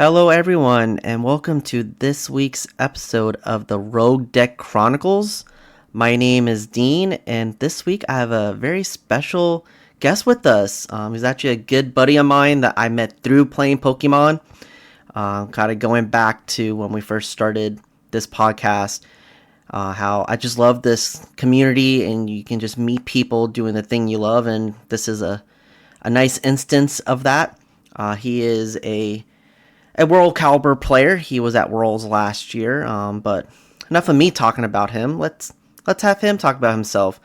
Hello, everyone, and welcome to this week's episode of the Rogue Deck Chronicles. My name is Dean, and this week I have a very special guest with us. He's actually a good buddy of mine that I met through playing Pokemon. Kind of going back to when we first started this podcast, how I just love this community, and you can just meet people doing the thing you love, and this is a nice instance of that. He is a World Caliber player. He was at Worlds last year, but enough of me talking about him. Let's have him talk about himself.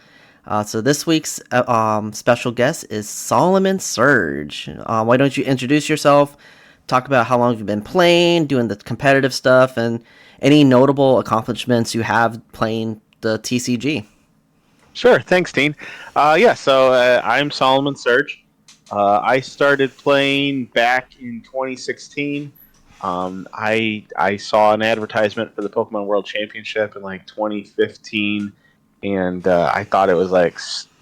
So this week's special guest is Solomon Surge. Why don't you introduce yourself, talk about how long you've been playing, doing the competitive stuff, and any notable accomplishments you have playing the TCG. Sure, thanks, Dean. I'm Solomon Surge. I started playing back in 2016. I saw an advertisement for the Pokemon World Championship in like 2015, and I thought it was like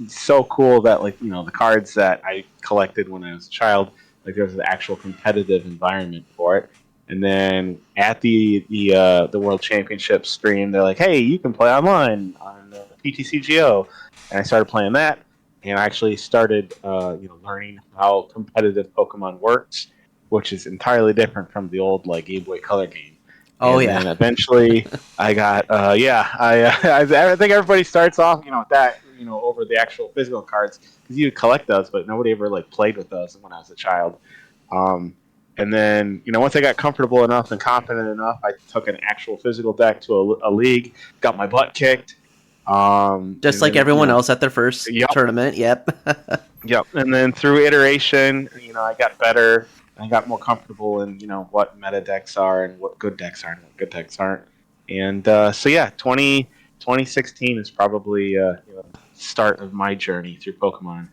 so cool that the cards that I collected when I was a child, like there was an actual competitive environment for it. And then at the World Championship stream, they're like, "Hey, you can play online on PTCGO," and I started playing that. And I actually started, learning how competitive Pokemon works, which is entirely different from the old Game Boy Color game. Oh, and yeah. then eventually, I got, I think everybody starts off, with that, over the actual physical cards, because you collect those, but nobody ever played with those when I was a child. And then, once I got comfortable enough and confident enough, I took an actual physical deck to a league, got my butt kicked. Just like everyone else at their first tournament. Yep. Yep. And then through iteration, I got better. I got more comfortable in, what meta decks are and what good decks are and what good decks aren't. And 2016 is probably the start of my journey through Pokemon.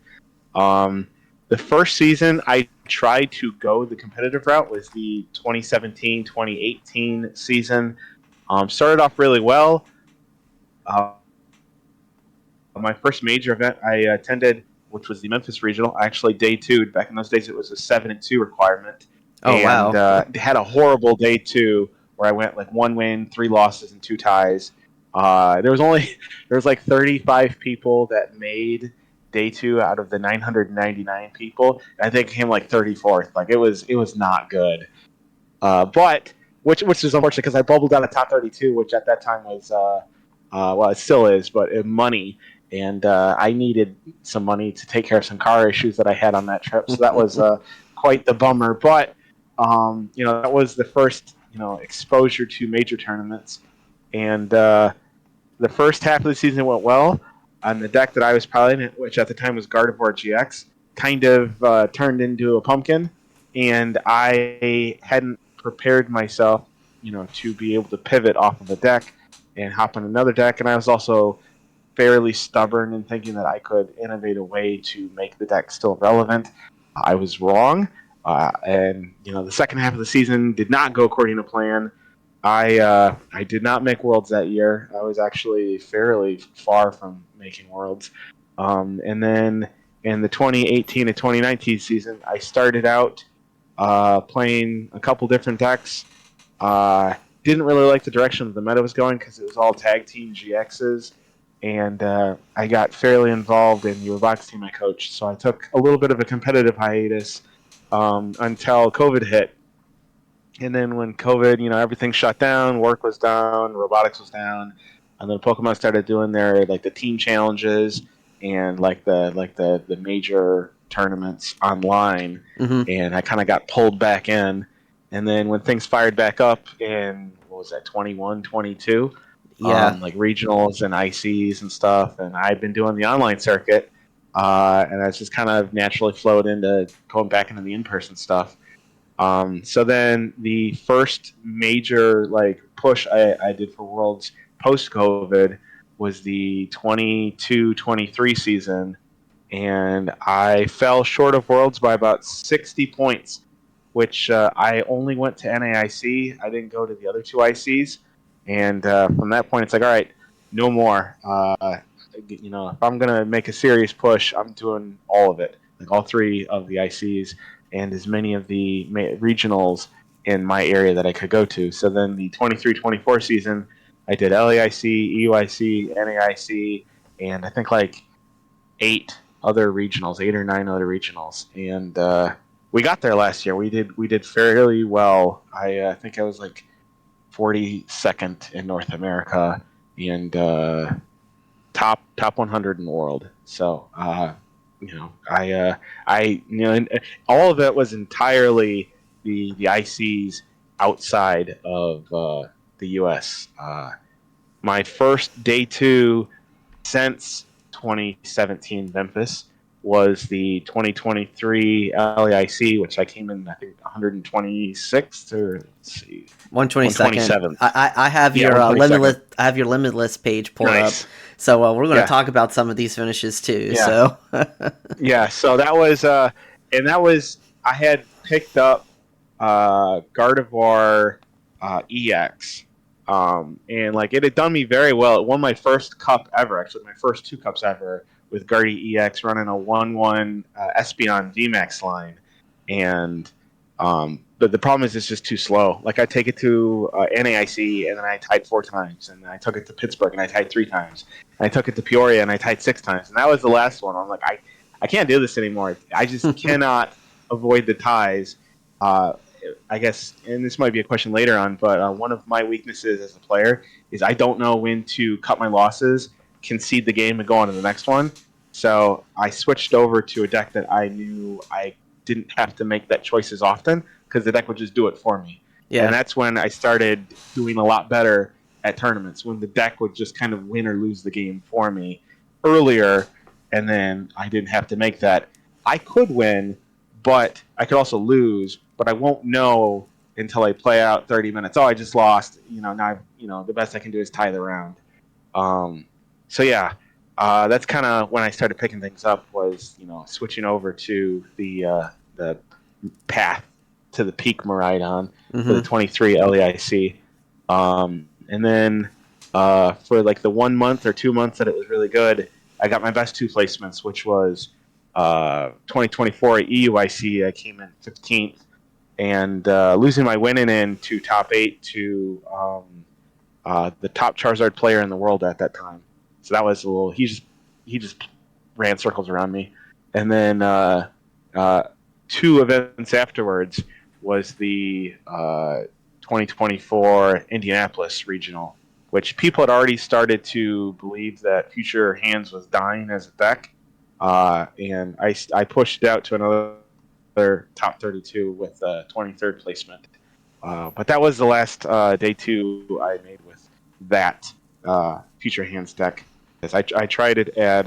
The first season I tried to go the competitive route was the 2017-2018 season. Started off really well. My first major event I attended, which was the Memphis Regional, I actually day two'd. Back in those days, it was a 7-2 requirement. Wow. Had a horrible day two where I went 1 win, 3 losses, and 2 ties. There was 35 people that made day two out of the 999 people. I think I came 34th. It was not good. But which is unfortunate because I bubbled down a top 32, which at that time was it still is, but money. And I needed some money to take care of some car issues that I had on that trip. So that was quite the bummer. But, that was the first, exposure to major tournaments. And the first half of the season went well. On the deck that I was piloting, which at the time was Gardevoir GX, kind of turned into a pumpkin. And I hadn't prepared myself, to be able to pivot off of a deck and hop on another deck. And I was also fairly stubborn in thinking that I could innovate a way to make the deck still relevant. I was wrong, and the second half of the season did not go according to plan. I did not make Worlds that year. I was actually fairly far from making Worlds. And then in the 2018 to 2019 season, I started out playing a couple different decks. Didn't really like the direction the meta was going because it was all tag team GXs. And I got fairly involved in the robotics team I coached. So I took a little bit of a competitive hiatus until COVID hit. And then when COVID, everything shut down, work was down, robotics was down, and then Pokemon started doing their the team challenges and the major tournaments online. Mm-hmm. And I kind of got pulled back in. And then when things fired back up in 21, 22. Yeah. Regionals and ICs and stuff, and I've been doing the online circuit, and that's just kind of naturally flowed into going back into the in-person stuff. So then the first major push I did for Worlds post-COVID was the 22-23 season, and I fell short of Worlds by about 60 points, which I only went to NAIC. I didn't go to the other 2 ICs. And from that point, it's all right, no more. If I'm going to make a serious push, I'm doing all of it, all 3 of the ICs and as many of the regionals in my area that I could go to. So then the 23-24 season, I did LAIC, EUIC, NAIC, and I think like 8 or 9 other regionals. And we got there last year. We did fairly well. I think I was like 42nd in North America and top 100 in the world. So all of it was entirely the ICs outside of the U.S. My first day 2 since 2017 Memphis was the 2023 LAIC, which I came in, I think, 126th or let's see, 127th. I have your limitless. I have your limitless page pulled up, so we're going to talk about some of these finishes too. Yeah. So so that was and that was I had picked up Gardevoir EX. And like it had done me very well. It won my first cup ever, actually my first 2 cups ever with Guardy EX running a 1-1 Espeon VMAX line. And but the problem is it's just too slow. Like I take it to NAIC and then I tied 4 times, and then I took it to Pittsburgh and I tied 3 times. And I took it to Peoria and I tied 6 times. And that was the last one. I'm like, I can't do this anymore. I just cannot avoid the ties. I guess, and this might be a question later on, but one of my weaknesses as a player is I don't know when to cut my losses, concede the game, and go on to the next one. So I switched over to a deck that I knew I didn't have to make that choice as often because the deck would just do it for me. Yeah. And that's when I started doing a lot better at tournaments, when the deck would just kind of win or lose the game for me earlier, and then I didn't have to make that. I could win, but I could also lose, but I won't know until I play out 30 minutes. Oh, I just lost. Now the best I can do is tie the round. That's kind of when I started picking things up, was switching over to the path to the peak Miraidon for the 23 LAIC. And then for like the 1 month or 2 months that it was really good, I got my best 2 placements, which was 2024 at EUIC. I came in 15th. And losing my winning in to top 8 to the top Charizard player in the world at that time. So that was a little. He just ran circles around me. And then 2 events afterwards was the 2024 Indianapolis Regional, which people had already started to believe that Future Hands was dying as a deck, and I pushed it out to another top 32 with a 23rd placement. But that was the last day 2 I made with that Future Hands deck. I tried it at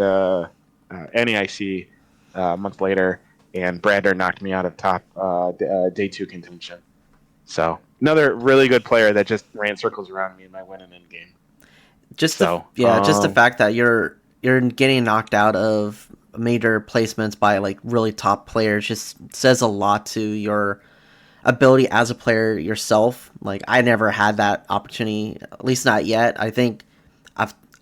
NAIC a month later, and Brander knocked me out of top day 2 contention. So another really good player that just ran circles around me in my winning end game. Just the fact that you're getting knocked out of major placements by like really top players just says a lot to your ability as a player yourself. Like I never had that opportunity, at least not yet. I think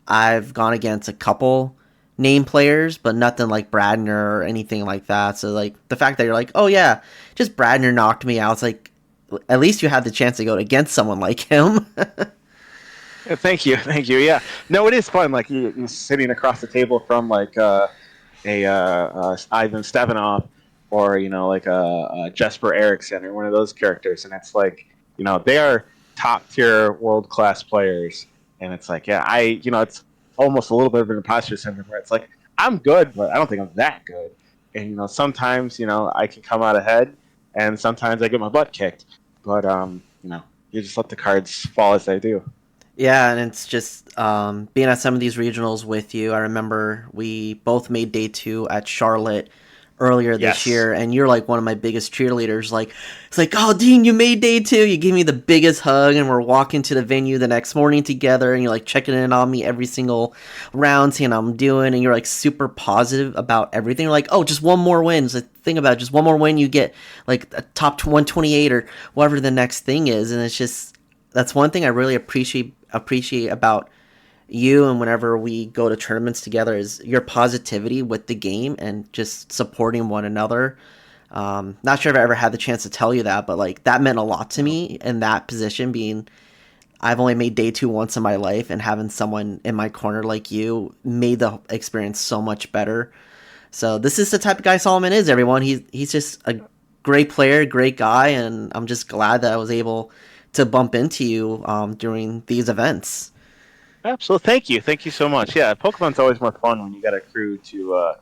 I've gone against a couple name players, but nothing like Bradner or anything like that. So like the fact that you're like, oh yeah, just Bradner knocked me out. It's like at least you had the chance to go against someone like him. Yeah, thank you. Yeah, no, it is fun. Like you're sitting across the table from like Ivan Stevanov, or like a Jesper Eriksson or one of those characters, and it's like they are top tier world class players, and it's like it's almost a little bit of an imposter syndrome where it's like I'm good, but I don't think I'm that good, and sometimes I can come out ahead, and sometimes I get my butt kicked, but you just let the cards fall as they do. Yeah, and it's just being at some of these regionals with you. I remember we both made day 2 at Charlotte earlier this year, and you're like one of my biggest cheerleaders. Like, it's like, oh, Dean, you made day 2. You gave me the biggest hug, and we're walking to the venue the next morning together, and you're like checking in on me every single round, seeing how I'm doing, and you're like super positive about everything. You're like, oh, just one more win. So think about it, just one more win, you get like a top 128 or whatever the next thing is, and it's just that's one thing I really appreciate about you, and whenever we go to tournaments together, is your positivity with the game and just supporting one another. Not sure if I ever had the chance to tell you that, but like that meant a lot to me in that position. Being I've only made day 2 once in my life, and having someone in my corner like you made the experience so much better. So this is the type of guy Solomon is. Everyone, he's just a great player, great guy, and I'm just glad that I was able to bump into you during these events. Absolutely. Thank you so much. Yeah, Pokemon's always more fun when you got a crew to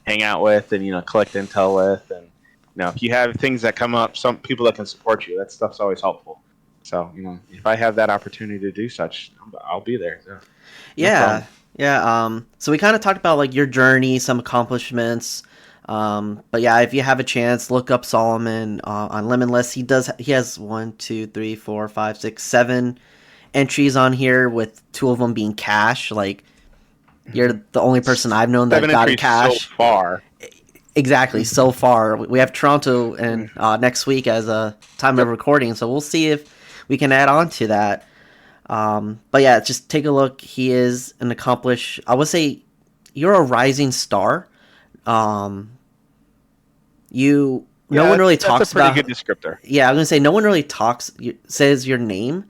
hang out with and collect intel with, and if you have things that come up, some people that can support you, that stuff's always helpful. So if I have that opportunity to do such, I'll be there. So, Yeah, yeah. So we kind of talked about like your journey, some accomplishments. But yeah, if you have a chance, look up Solomon on Limitless. He has 1, 2, 3, 4, 5, 6, 7 entries on here, with 2 of them being cash. Like you're the only person I've known that 7 got a entries cash. so far. Exactly, so far. We have Toronto and next week as a time of recording, so we'll see if we can add on to that. But yeah, just take a look. He is an accomplished. I would say you're a rising star. You no one really talks that's a pretty about. good descriptor. Yeah, I'm gonna say no one really says your name,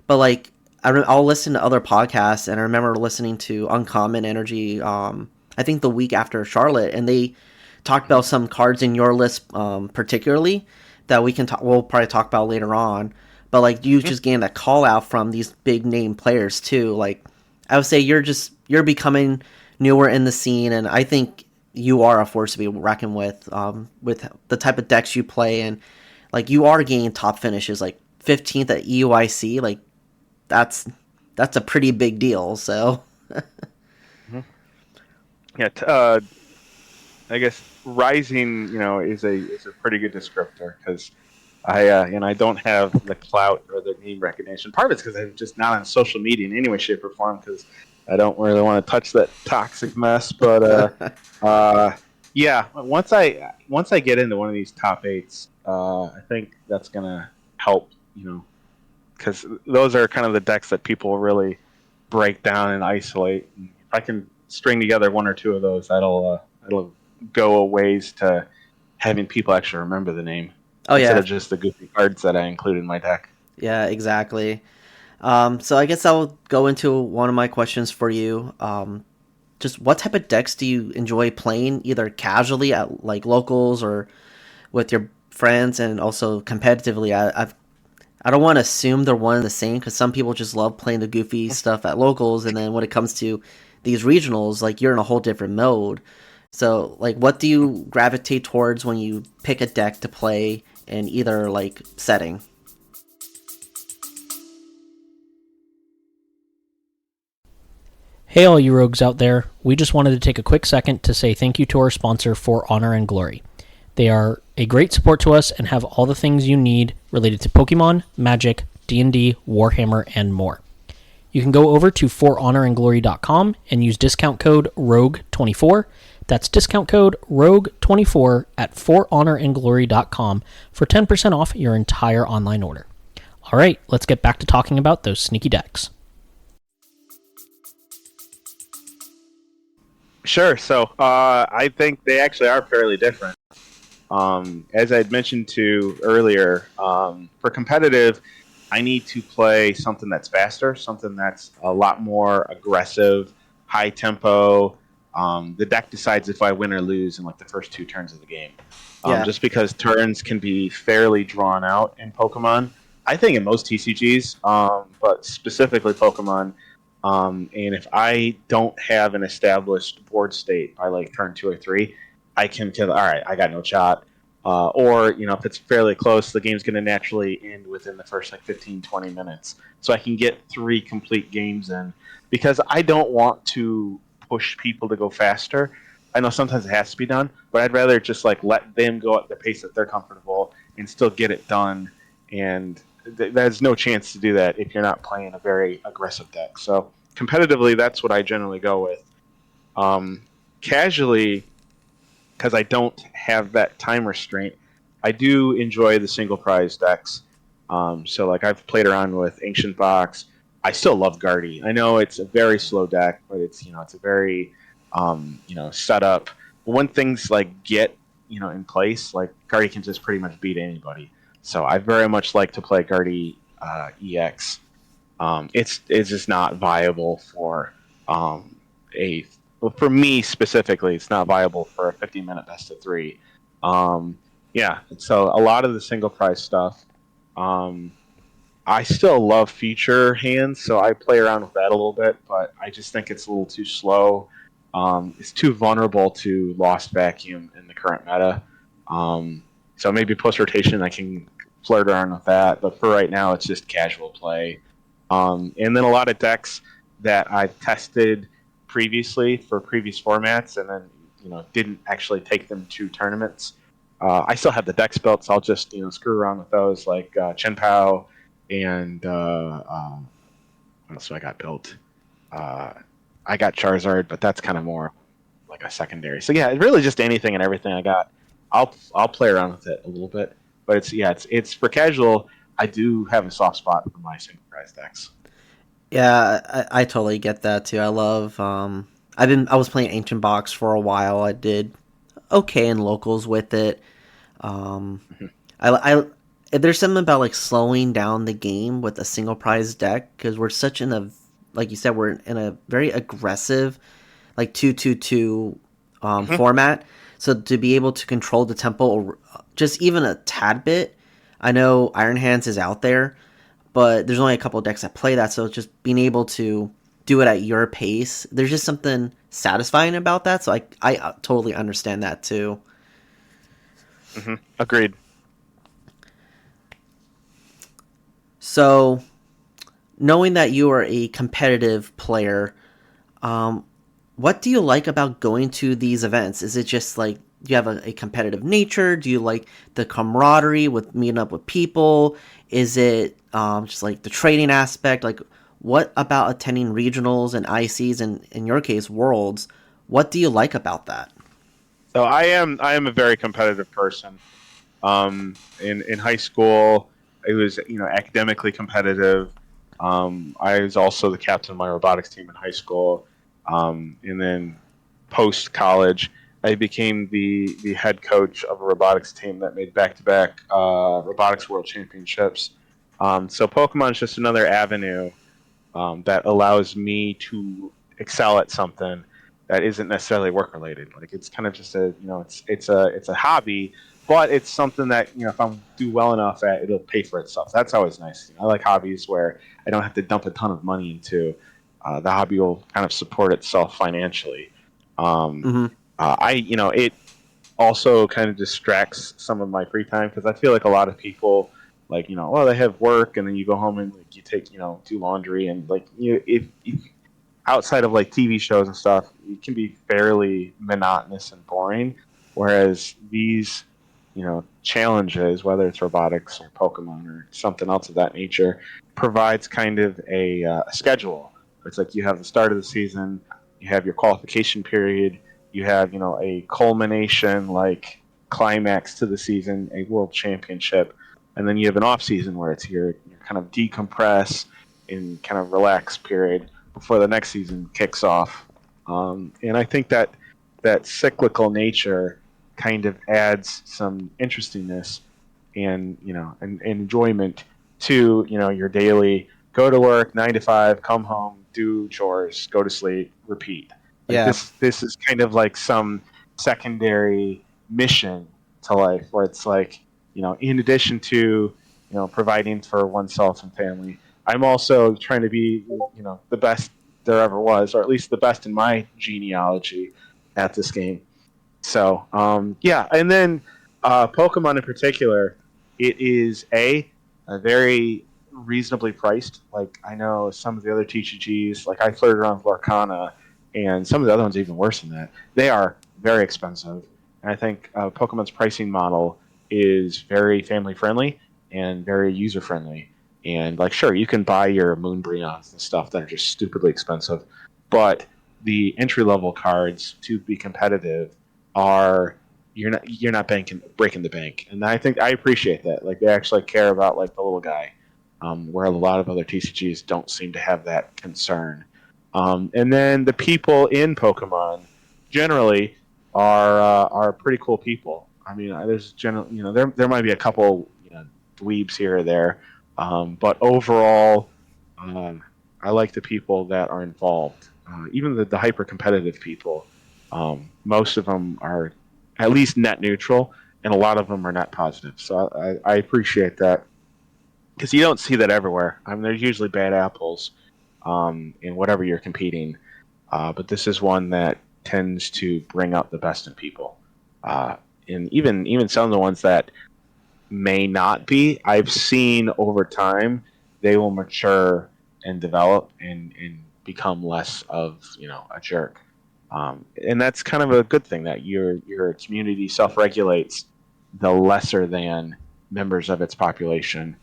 but like I'll listen to other podcasts, and I remember listening to Uncommon Energy. I think the week after Charlotte, and they talked about some cards in your list, particularly that we'll probably talk about later on. But like you just gained a call out from these big name players too. Like I would say you're becoming newer in the scene, and I think you are a force to be reckoned with the type of decks you play, and like you are gaining top finishes, like 15th at EUIC. Like that's a pretty big deal. So yeah, I guess rising, is a pretty good descriptor, because I don't have the clout or the name recognition. Part of it's because I'm just not on social media in any way, shape, or form, because I don't really want to touch that toxic mess. But yeah, once I get into one of these top 8s, I think that's gonna help. Because those are kind of the decks that people really break down and isolate. And if I can string together 1 or 2 of those, that'll go a ways to having people actually remember the name. Oh instead yeah, of just the goofy cards that I include in my deck. yeah, exactly. So I guess I'll go into one of my questions for you. Just what type of decks do you enjoy playing, either casually at like locals or with your friends, and also competitively? I don't want to assume they're one and the same, because some people just love playing the goofy stuff at locals, and then when it comes to these regionals, like you're in a whole different mode. So like, what do you gravitate towards when you pick a deck to play in either like setting? Hey all you rogues out there, we just wanted to take a quick second to say thank you to our sponsor, For Honor and Glory. They are a great support to us and have all the things you need related to Pokemon, Magic, D&D, Warhammer, and more. You can go over to forhonorandglory.com and use discount code ROGUE24. That's discount code ROGUE24 at forhonorandglory.com for 10% off your entire online order. Alright, let's get back to talking about those sneaky decks. Sure. So I think they actually are fairly different. As I had mentioned to earlier, for competitive, I need to play something that's faster, something that's a lot more aggressive, high tempo. The deck decides if I win or lose in like the first 2 turns of the game. Yeah. Just because turns can be fairly drawn out in Pokemon. I think in most TCGs, but specifically Pokemon. And if I don't have an established board state by like turn 2 or 3, I can kill. All right, I got no shot. Or if it's fairly close, the game's going to naturally end within the first like 15, 20 minutes. So I can get 3 complete games in, because I don't want to push people to go faster. I know sometimes it has to be done, but I'd rather just like let them go at the pace that they're comfortable and still get it done. And there's no chance to do that if you're not playing a very aggressive deck. So competitively, that's what I generally go with. Casually, because I don't have that time restraint, I do enjoy the single prize decks. So like I've played around with Ancient Box. I still love Guardy. I know it's a very slow deck, but it's a very set up. But when things like get in place, like Guardy can just pretty much beat anybody. So I very much like to play Guardy EX. It's just not viable for for me specifically. It's not viable for a 50-minute best of 3. Yeah, so a lot of the single prize stuff. I still love feature hands, so I play around with that a little bit, but I just think it's a little too slow. It's too vulnerable to Lost Vacuum in the current meta. So maybe post-rotation I can flirt around with that, but for right now it's just casual play. And then a lot of decks that I've tested previously for previous formats and then didn't actually take them to tournaments. I still have the decks built, so I'll just screw around with those, like Chen Pao and what else do I got built? I got Charizard, but that's kind of more like a secondary. So yeah, it's really just anything and everything I got. I'll play around with it a little bit, but it's for casual. I do have a soft spot for my single prize decks. Yeah, I totally get that too. I love. I was playing Ancient Box for a while. I did okay in locals with it. I there's something about like slowing down the game with a single prize deck because we're such in a, like you said, we're in a very aggressive like 2-2-2 format. So to be able to control the tempo just even a tad bit, I know Iron Hands is out there, but there's only a couple of decks that play that. So just being able to do it at your pace, there's just something satisfying about that. So I totally understand that too. Mm-hmm. Agreed. So, knowing that you are a competitive player, what do you like about going to these events? Is it just like, do you have a competitive nature? Do you like the camaraderie with meeting up with people? Is it just like the trading aspect? Like, what about attending regionals and ICs and, in your case, worlds? What do you like about that? So I am a very competitive person. In high school, I was academically competitive. I was also the captain of my robotics team in high school, and then post college, I became the head coach of a robotics team that made back-to-back robotics world championships. So Pokemon is just another avenue that allows me to excel at something that isn't necessarily work related. Like it's kind of just it's a hobby, but it's something that if I do well enough at, it'll pay for itself. That's always nice. I like hobbies where I don't have to dump a ton of money into. The hobby will kind of support itself financially. It also kind of distracts some of my free time because I feel like a lot of people they have work and then you go home and you take do laundry and if outside of TV shows and stuff, it can be fairly monotonous and boring. Whereas these, challenges, whether it's robotics or Pokemon or something else of that nature, provides kind of a schedule. It's like you have the start of the season, you have your qualification period, you have a culmination climax to the season, a world championship, and then you have an off season where it's your kind of decompress and kind of relax period before the next season kicks off. And I think that cyclical nature kind of adds some interestingness and and enjoyment to your daily go to work 9 to 5, come home, do chores, go to sleep, repeat. This is kind of like some secondary mission to life where it's in addition to providing for oneself and family, I'm also trying to be, the best there ever was, or at least the best in my genealogy at this game. So, and then Pokemon in particular, it is a very reasonably priced. I know some of the other TCGs, I flirted around with Lorcana, and some of the other ones even worse than that. They are very expensive, and I think Pokemon's pricing model is very family friendly and very user friendly. And sure, you can buy your Moonbreons and stuff that are just stupidly expensive, but the entry level cards to be competitive are you're not breaking the bank, and I think I appreciate that. They actually care about the little guy, where a lot of other TCGs don't seem to have that concern. And then the people in Pokemon generally are pretty cool people. I mean, there's generally, there might be a couple dweebs here or there, but overall, I like the people that are involved. Even the hyper competitive people, most of them are at least net neutral, and a lot of them are net positive. So I appreciate that, because you don't see that everywhere. I mean, there's usually bad apples in whatever you're competing, but this is one that tends to bring out the best in people. And even some of the ones that may not be, I've seen over time they will mature and develop and become less of a jerk. And that's kind of a good thing, that your community self-regulates the lesser than members of its population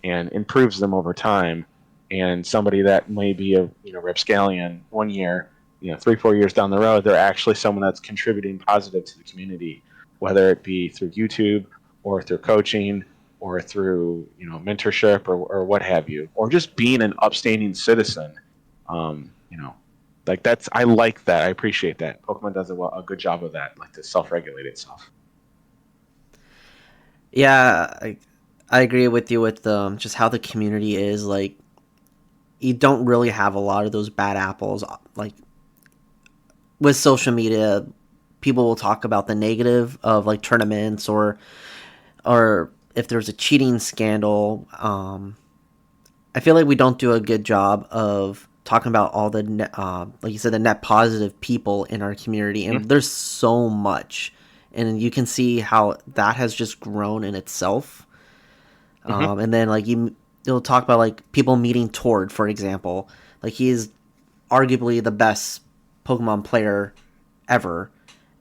and improves them over time. And somebody that may be a rapscallion one year, 3-4 years down the road, they're actually someone that's contributing positive to the community, whether it be through YouTube or through coaching or through mentorship or what have you, or just being an upstanding citizen. Like I like that. I appreciate that. Pokemon does a good job of that, like to self-regulate itself. Yeah, I agree with you with just how the community is. Like, you don't really have a lot of those bad apples. Like, with social media, people will talk about the negative of like tournaments or if there's a cheating scandal. I feel like we don't do a good job of talking about all the like you said, the net positive people in our community, and there's so much, and you can see how that has just grown in itself. And then like you'll talk about like people meeting Tord, for example. Like, he is arguably the best Pokemon player ever,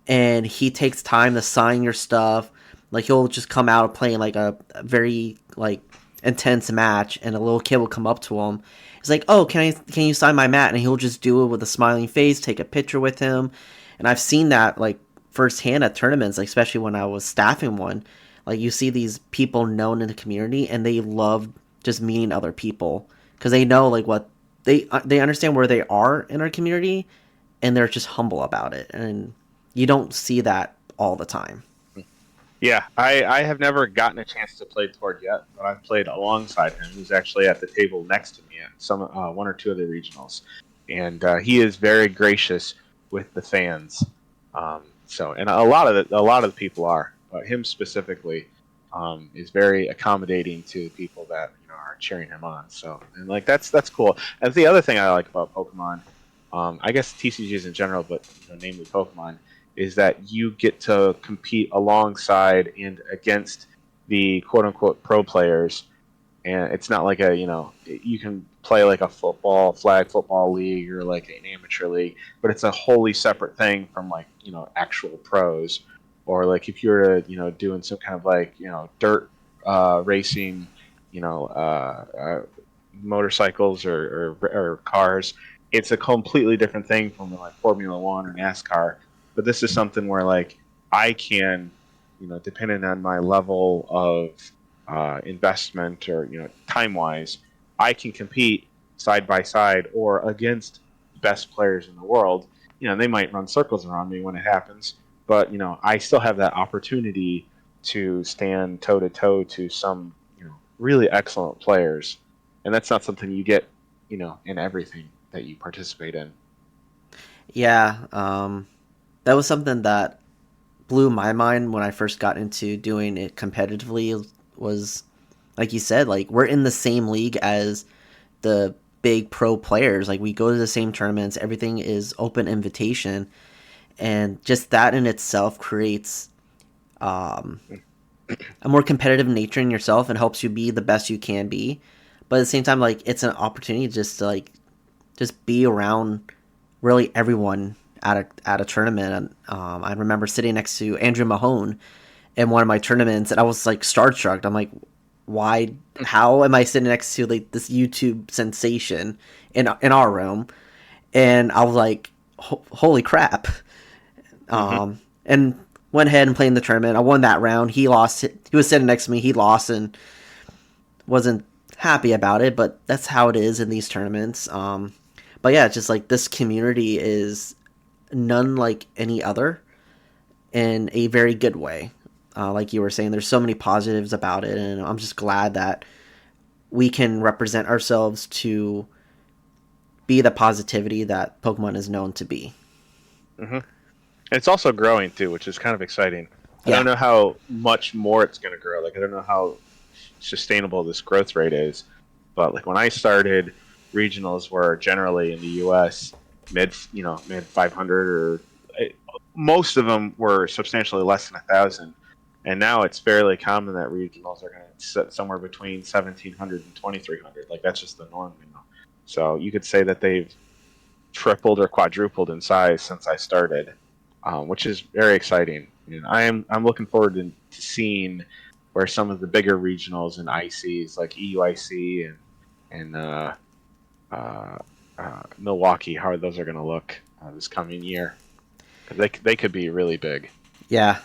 and he takes time to sign your stuff. Like, he'll just come out playing like a very like intense match, and a little kid will come up to him. He's like, "Oh, can you sign my mat?" And he'll just do it with a smiling face, take a picture with him. And I've seen that like firsthand at tournaments, like especially when I was staffing one. Like, you see these people known in the community, and they love just meeting other people because they know like what they understand where they are in our community, and they're just humble about it. And you don't see that all the time. Yeah, I have never gotten a chance to play Tord yet, but I've played alongside him. He's actually at the table next to me at some one or two of the regionals, and he is very gracious with the fans. And a lot of the people are, but him specifically is very accommodating to people that are cheering him on. So, and like that's cool. And the other thing I like about Pokemon, I guess TCGs in general, but namely Pokemon, is that you get to compete alongside and against the quote-unquote pro players, and it's not like you can play like a flag football league or like an amateur league, but it's a wholly separate thing from like actual pros, or like if you're doing some kind of like dirt racing, motorcycles or cars. It's a completely different thing from like Formula One or NASCAR. But this is something where, like, I can, depending on my level of investment or, time-wise, I can compete side by side or against the best players in the world. They might run circles around me when it happens, but, I still have that opportunity to stand toe-to-toe to some, really excellent players. And that's not something you get, in everything that you participate in. Yeah, that was something that blew my mind when I first got into doing it competitively. Was, like you said, like, we're in the same league as the big pro players. Like, we go to the same tournaments. Everything is open invitation. And just that in itself creates a more competitive nature in yourself and helps you be the best you can be. But at the same time, like, it's an opportunity just to, like, just be around really everyone at a tournament. I remember sitting next to Andrew Mahone in one of my tournaments, and I was like starstruck. I'm like, why? How am I sitting next to like this YouTube sensation in our room? And I was like, holy crap! And went ahead and played in the tournament. I won that round. He lost. He was sitting next to me. He lost and wasn't happy about it. But that's how it is in these tournaments. But yeah, it's just like this community is none like any other in a very good way. like you were saying, there's so many positives about it, and I'm just glad that we can represent ourselves to be the positivity that Pokemon is known to be. Mm-hmm. It's also growing too, which is kind of exciting. I Yeah. don't know how much more it's going to grow. Like, I don't know how sustainable this growth rate is, but like when I started, regionals were generally in the U.S. mid 500, or most of them were substantially less than 1,000. And now it's fairly common that regionals are going to sit somewhere between 1,700 and 2,300. Like, that's just the norm, you know. So you could say that they've tripled or quadrupled in size since I started, which is very exciting. And I'm looking forward to seeing where some of the bigger regionals and ICs like EUIC and Milwaukee, how those are going to look this coming year. They could be really big. Yeah,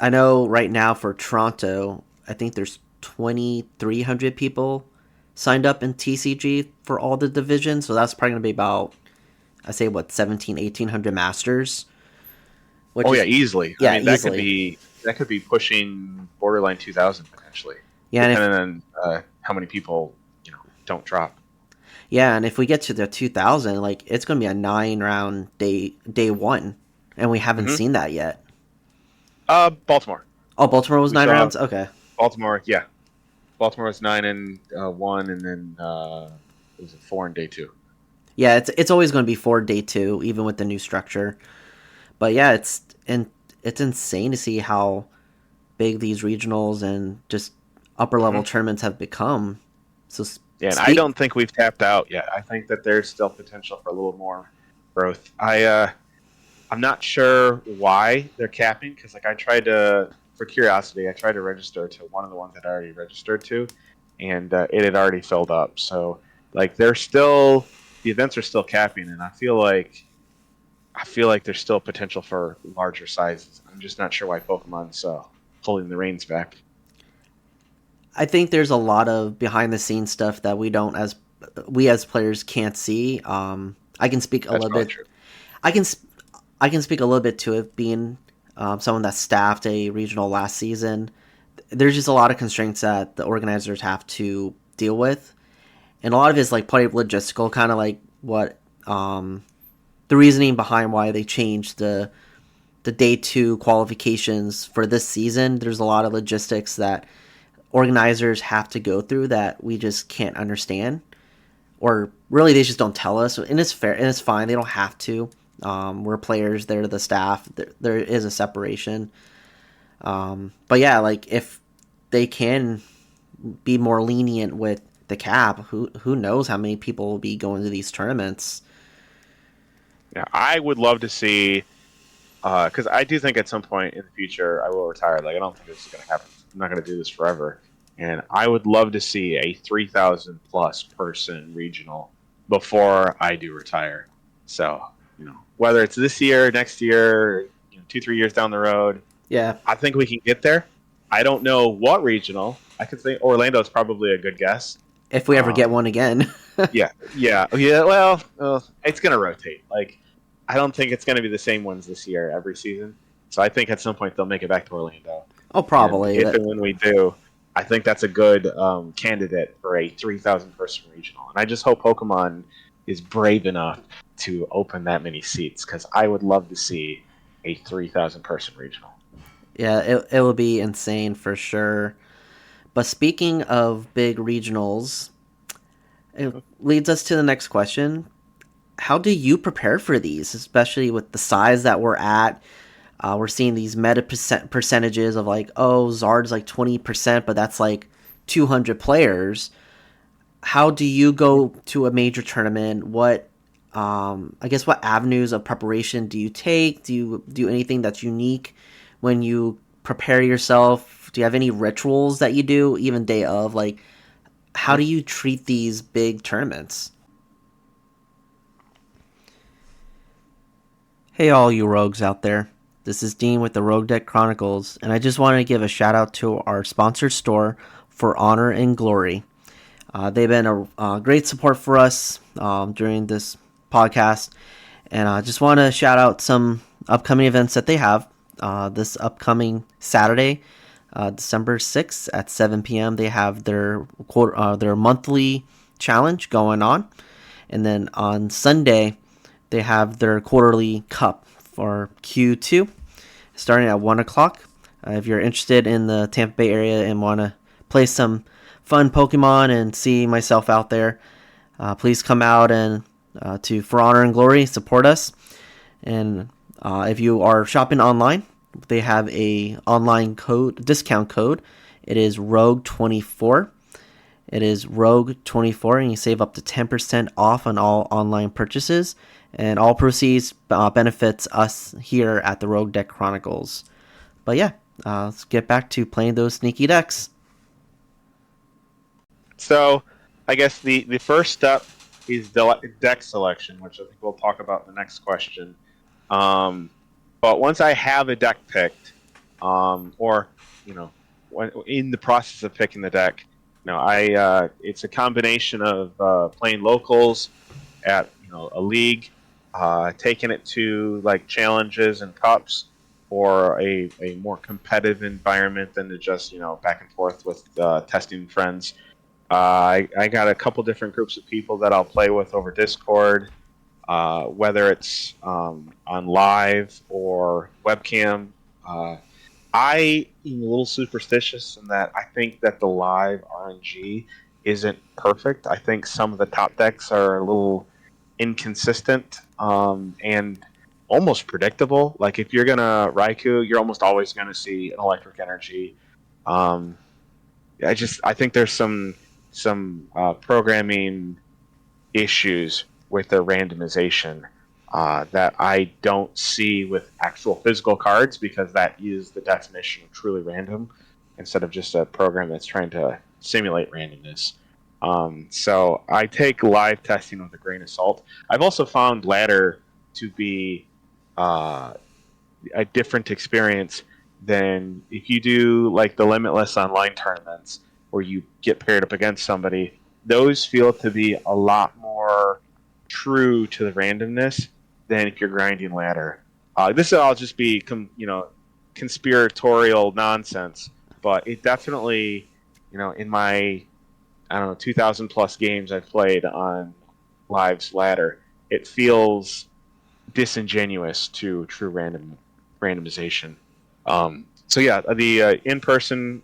I know right now for Toronto, I think there's 2,300 people signed up in TCG for all the divisions, so that's probably going to be about, I say, 1,800 Masters. Easily. Yeah, I mean, easily. that could be pushing borderline 2,000 potentially. Yeah, depending on how many people don't drop. Yeah, and if we get to the 2,000, like, it's going to be a 9-round day one, and we haven't seen that yet. Baltimore. Oh, Baltimore was 9 rounds? Okay. Baltimore, yeah. Baltimore was 9 and 1, and then it was 4 in day 2. Yeah, it's always going to be 4 day 2, even with the new structure. But yeah, it's insane to see how big these regionals and just upper level tournaments have become. So yeah, and I don't think we've tapped out yet. I think that there's still potential for a little more growth. I'm not sure why they're capping, because like for curiosity, I tried to register to one of the ones that I already registered to, and it had already filled up. So like the events are still capping, and I feel like there's still potential for larger sizes. I'm just not sure why Pokemon's pulling the reins back. I think there's a lot of behind the scenes stuff that we as players can't see. I can speak a little bit. True. I can speak a little bit to it, being someone that staffed a regional last season. There's just a lot of constraints that the organizers have to deal with, and a lot of it is like probably logistical, kind of like what the reasoning behind why they changed the day 2 qualifications for this season. There's a lot of logistics that organizers have to go through that we just can't understand, or really they just don't tell us, and it's fair and it's fine. They don't have to. We're players, they're the staff. There is a separation. But yeah, like if they can be more lenient with the cap, who knows how many people will be going to these tournaments. Yeah, I would love to see, because I do think at some point in the future I will retire. Like, I don't think this is going to happen. I'm not going to do this forever. And I would love to see a 3,000 plus person regional before I do retire. So, whether it's this year, next year, 2-3 years down the road, yeah, I think we can get there. I don't know what regional. I could think Orlando is probably a good guess. If we ever get one again. yeah. Well, it's going to rotate. Like, I don't think it's going to be the same ones this year every season. So I think at some point they'll make it back to Orlando. Oh, probably. And if and when we do, I think that's a good candidate for a 3,000 person regional. And I just hope Pokemon is brave enough to open that many seats, because I would love to see a 3,000 person regional. Yeah, it will be insane for sure. But speaking of big regionals, it leads us to the next question. How do you prepare for these, especially with the size that we're at? We're seeing these meta percentages of like, Zard's like 20%, but that's like 200 players. How do you go to a major tournament? What avenues of preparation do you take? Do you do anything that's unique when you prepare yourself? Do you have any rituals that you do even day of? Like, how do you treat these big tournaments? Hey, all you rogues out there. This is Dean with the Rogue Deck Chronicles, and I just wanted to give a shout out to our sponsored store, For Honor and Glory. They've been a great support for us during this podcast, and I just want to shout out some upcoming events that they have. this upcoming Saturday, December 6th at 7 p.m. They have their monthly challenge going on. And then on Sunday, they have their quarterly cup for Q2 starting at 1 o'clock. If you're interested in the Tampa Bay area and want to play some fun Pokemon and see myself out there, please come out and For Honor and Glory, support us. And if you are shopping online, they have a online discount code. It is Rogue24. It is Rogue24, and you save up to 10% off on all online purchases. And all proceeds benefits us here at the Rogue Deck Chronicles. But yeah, let's get back to playing those sneaky decks. So, I guess the first step is deck selection, which I think we'll talk about in the next question. But once I have a deck picked, or in the process of picking the deck, it's a combination of playing locals at a league, taking it to like challenges and cups, or a more competitive environment than to just back and forth with testing friends. I got a couple different groups of people that I'll play with over Discord, whether it's on live or webcam. I am a little superstitious in that I think that the live RNG isn't perfect. I think some of the top decks are a little inconsistent and almost predictable. Like if you're gonna Raikou, you're almost always gonna see an electric energy. I think there's some programming issues with their randomization that I don't see with actual physical cards, because that is the definition of truly random instead of just a program that's trying to simulate randomness. So I take live testing with a grain of salt. I've also found ladder to be a different experience than if you do like the limitless online tournaments where you get paired up against somebody. Those feel to be a lot more true to the randomness than if you're grinding ladder. This will all just be conspiratorial nonsense, but it definitely, in my 2,000 plus games I've played on Live's ladder, it feels disingenuous to true randomization. So yeah, the in-person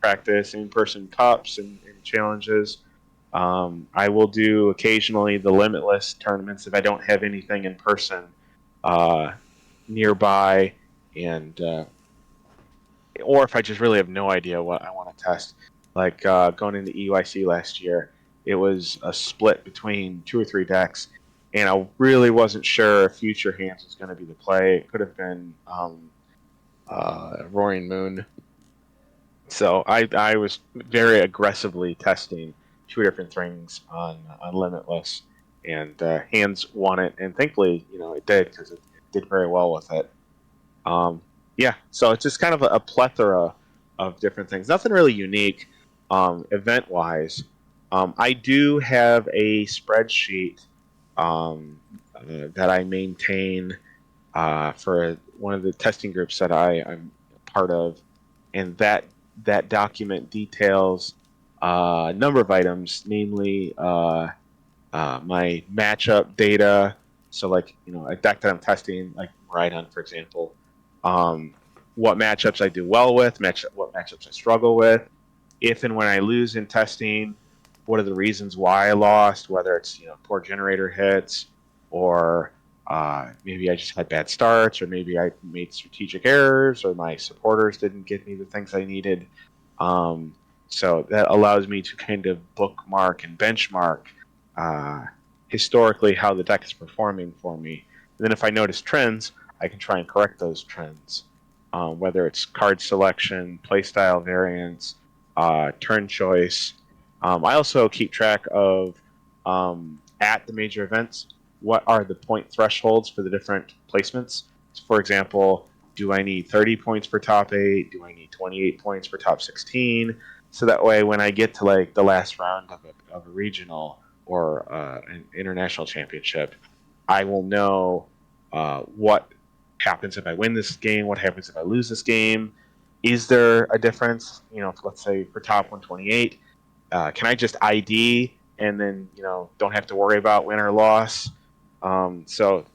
practice, in-person cups and challenges. I will do occasionally the limitless tournaments if I don't have anything in person nearby, and or if I just really have no idea what I want to test. Like going into EYC last year, it was a split between 2 or 3 decks, and I really wasn't sure if Future Hands was going to be the play. It could have been Roaring Moon. So I was very aggressively testing 2 different things on Limitless, and Hands won it, and thankfully, it did, because it did very well with it. Yeah, so it's just kind of a plethora of different things. Nothing really unique event-wise. I do have a spreadsheet that I maintain for one of the testing groups that I'm part of, and that document details a number of items, namely my matchup data. So, like, a deck that I'm testing, like Miraidon, for example, what matchups I do well with, what matchups I struggle with, if and when I lose in testing, what are the reasons why I lost, whether it's poor generator hits, or maybe I just had bad starts, or maybe I made strategic errors, or my supporters didn't give me the things I needed. So that allows me to kind of bookmark and benchmark historically how the deck is performing for me. And then if I notice trends, I can try and correct those trends, whether it's card selection, playstyle variance, turn choice. I also keep track of, at the major events, what are the point thresholds for the different placements. So for example, do I need 30 points for top 8? Do I need 28 points for top 16? So that way, when I get to like the last round of a regional or an international championship, I will know what happens if I win this game? What happens if I lose this game? Is there a difference? Let's say for top 128, can I just ID and then don't have to worry about win or loss? So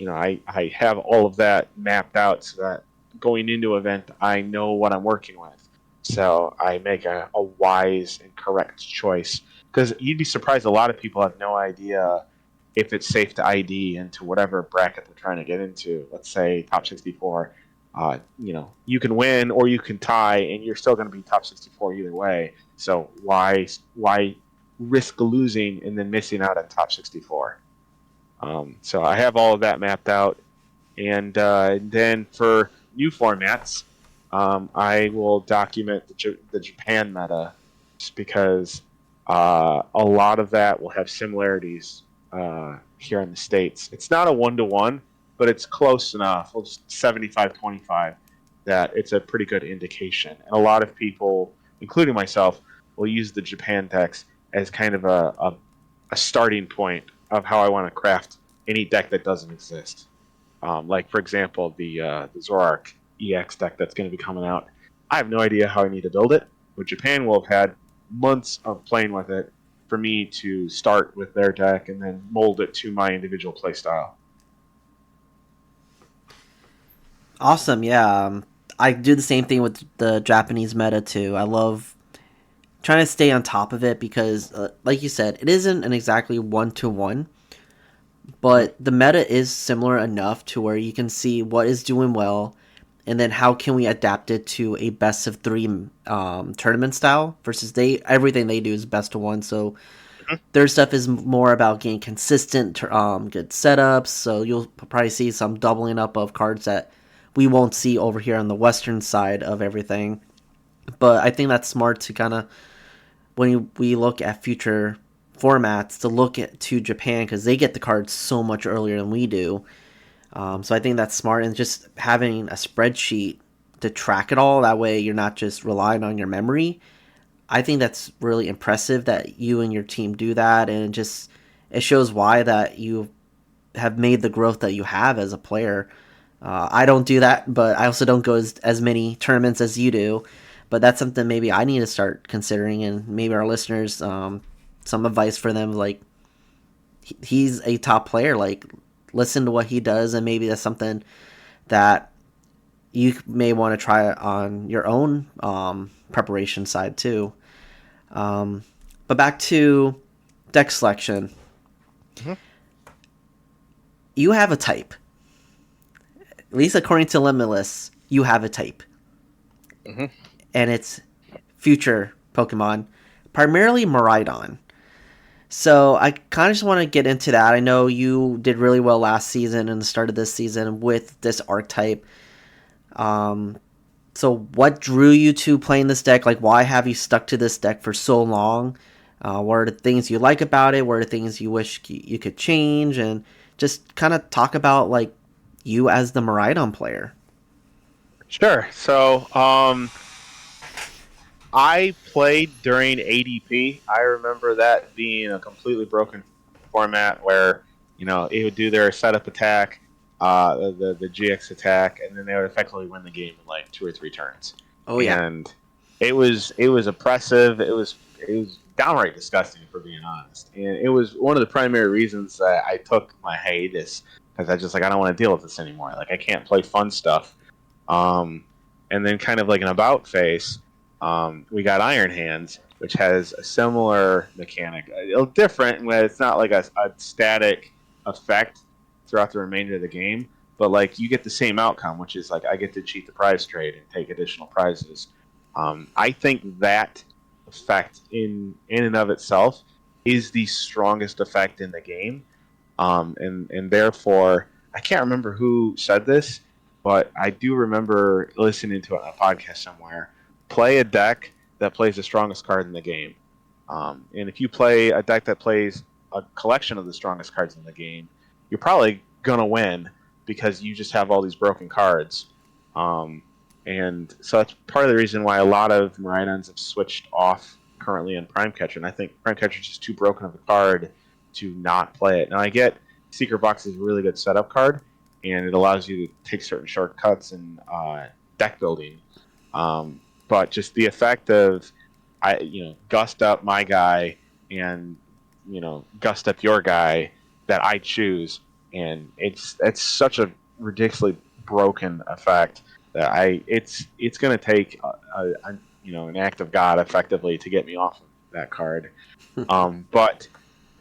I have all of that mapped out so that going into an event, I know what I'm working with. So I make a wise and correct choice. Because you'd be surprised, a lot of people have no idea if it's safe to ID into whatever bracket they're trying to get into. Let's say top 64. You can win or you can tie, and you're still going to be top 64 either way. So why risk losing and then missing out on top 64? So I have all of that mapped out, and then for new formats, I will document the Japan meta, just because a lot of that will have similarities here in the States. It's not a 1-to-1, but it's close enough. Well, just 75-25, that it's a pretty good indication. And a lot of people, including myself, will use the Japan decks as kind of a starting point of how I want to craft any deck that doesn't exist. Like, for example, the Zoroark EX deck that's going to be coming out. I have no idea how I need to build it, but Japan will have had months of playing with it for me to start with their deck and then mold it to my individual playstyle. Awesome, yeah. I do the same thing with the Japanese meta too. I love trying to stay on top of it because, like you said, it isn't an exactly 1-to-1, but the meta is similar enough to where you can see what is doing well, and then how can we adapt it to a best of 3 tournament style versus everything they do is best of 1. So their stuff is more about getting consistent, good setups. So you'll probably see some doubling up of cards that we won't see over here on the Western side of everything. But I think that's smart to kind of, when we look at future formats, to look to Japan, because they get the cards so much earlier than we do. So I think that's smart, and just having a spreadsheet to track it all, that way you're not just relying on your memory. I think that's really impressive that you and your team do that, and it shows why that you have made the growth that you have as a player. I don't do that, but I also don't go as many tournaments as you do. But that's something maybe I need to start considering, and maybe our listeners, some advice for them. Like, he's a top player. Like, listen to what he does, and maybe that's something that you may want to try on your own preparation side too. But back to deck selection. Mm-hmm. You have a type. At least according to Limitless, you have a type. Mm-hmm. And it's future Pokemon, primarily Miraidon. So I kind of just want to get into that. I know you did really well last season and the start of this season with this archetype. So what drew you to playing this deck? Like, why have you stuck to this deck for so long? What are the things you like about it? What are the things you wish you could change? And just kind of talk about, like, you as the Miraidon player. Sure. So, I played during ADP. I remember that being a completely broken format where, it would do their setup attack, the GX attack, and then they would effectively win the game in like 2 or 3 turns. Oh yeah. And it was oppressive. It was downright disgusting, for being honest. And it was one of the primary reasons that I took my hiatus, because I don't want to deal with this anymore. Like, I can't play fun stuff. And then kind of like an about face, we got Iron Hands, which has a similar mechanic. A little different, where it's not like a static effect throughout the remainder of the game, but like you get the same outcome, which is like I get to cheat the prize trade and take additional prizes. I think that effect in and of itself is the strongest effect in the game, and therefore I can't remember who said this, but I do remember listening to it on a podcast somewhere. Play a deck that plays the strongest card in the game. And if you play a deck that plays a collection of the strongest cards in the game, you're probably going to win, because you just have all these broken cards. And so that's part of the reason why a lot of Miraidons have switched off currently in Prime Catcher. And I think Prime Catcher is just too broken of a card to not play it. Now, I get Secret Box is a really good setup card, and it allows you to take certain shortcuts in deck building. But just the effect of gust up my guy and gust up your guy that I choose, and it's such a ridiculously broken effect that it's going to take an act of God effectively to get me off of that card. But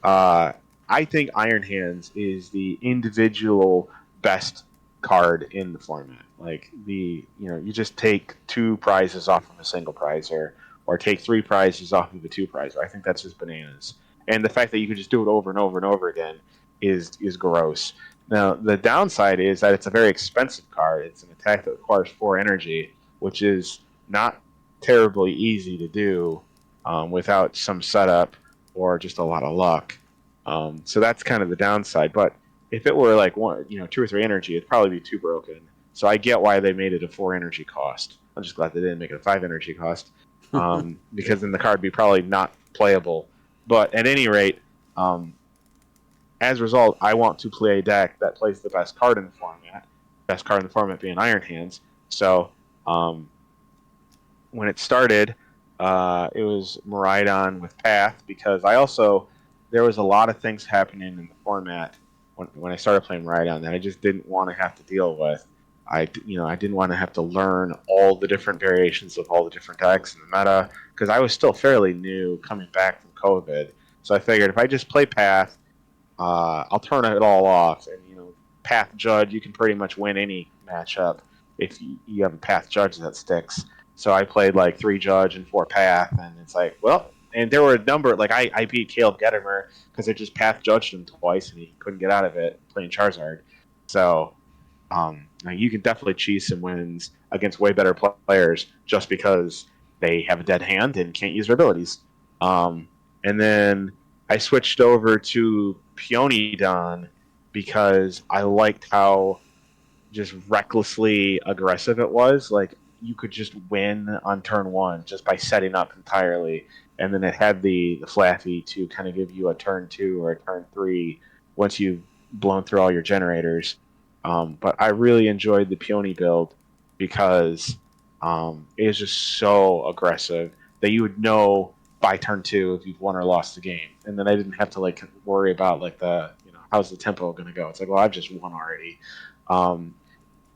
I think Iron Hands is the individual best card in the format. Like you just take 2 prizes off of a single prizer, or take 3 prizes off of a 2 prizer. I think that's just bananas. And the fact that you can just do it over and over and over again is gross. Now the downside is that it's a very expensive card. It's an attack that requires 4 energy, which is not terribly easy to do without some setup or just a lot of luck. So that's kind of the downside. But if it were like 2 or 3 energy, it'd probably be too broken. So I get why they made it a 4 energy cost. I'm just glad they didn't make it a 5 energy cost, because then the card would be probably not playable. But at any rate, as a result, I want to play a deck that plays the best card in the format. Best card in the format being Iron Hands. So when it started, it was Miraidon with PAF, because there was a lot of things happening in the format when I started playing Miraidon that I just didn't want to have to deal with. I didn't want to have to learn all the different variations of all the different decks in the meta, because I was still fairly new coming back from COVID. So I figured if I just play PAF, I'll turn it all off. And PAF Judge, you can pretty much win any matchup if you have a PAF Judge that sticks. So I played like 3 Judge and 4 PAF, and it's like, well, and there were a number, like I beat Caleb Gettimer because I just PAF Judged him twice and he couldn't get out of it playing Charizard. So you can definitely cheese some wins against way better players just because they have a dead hand and can't use their abilities. And then I switched over to Peonidon because I liked how just recklessly aggressive it was. Like, you could just win on turn 1 just by setting up entirely, and then it had the Flaffy to kind of give you a turn 2 or a turn 3 once you've blown through all your generators. But I really enjoyed the Peony build because it is just so aggressive that you would know by turn 2 if you've won or lost the game, and then I didn't have to worry about how's the tempo going to go. It's like, well, I've just won already.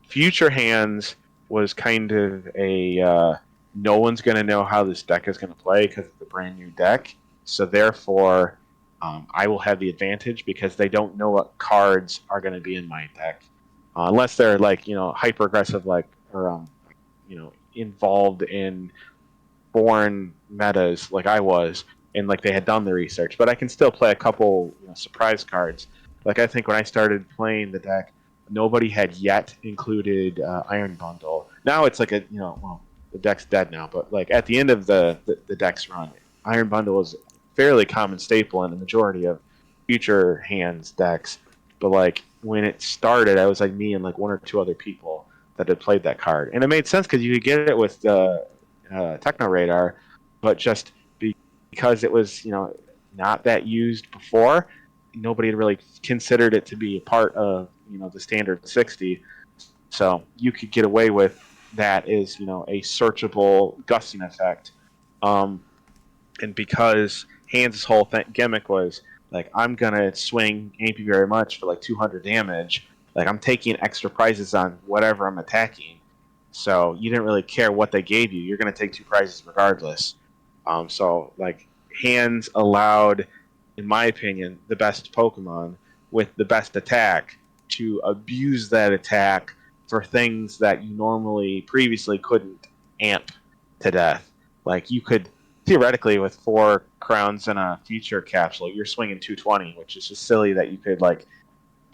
Future Hands was kind of a no one's going to know how this deck is going to play because it's a brand new deck. So therefore, I will have the advantage because they don't know what cards are going to be in my deck, unless they're hyper aggressive, or involved in foreign metas like I was, and they had done the research. But I can still play a couple surprise cards. I think when I started playing the deck, nobody had yet included Iron Bundle. Now it's the deck's dead now, but at the end of the deck's run, Iron Bundle is a fairly common staple in the majority of Future Hands decks. But when it started, I was me and 1 or 2 other people that had played that card, and it made sense because you could get it with Techno Radar, but just because it was not that used before, nobody had really considered it to be a part of the standard 60. So you could get away with that as a searchable gusting effect, and because Hands' whole gimmick was I'm gonna swing ain't you very much for 200 damage, I'm taking extra prizes on whatever I'm attacking, so you didn't really care what they gave you, you're gonna take 2 prizes regardless. So Hands allowed, in my opinion, the best Pokemon with the best attack to abuse that attack for things that you normally previously couldn't amp to death. You could theoretically, with 4 crowns and a future capsule, you're swinging 220, which is just silly that you could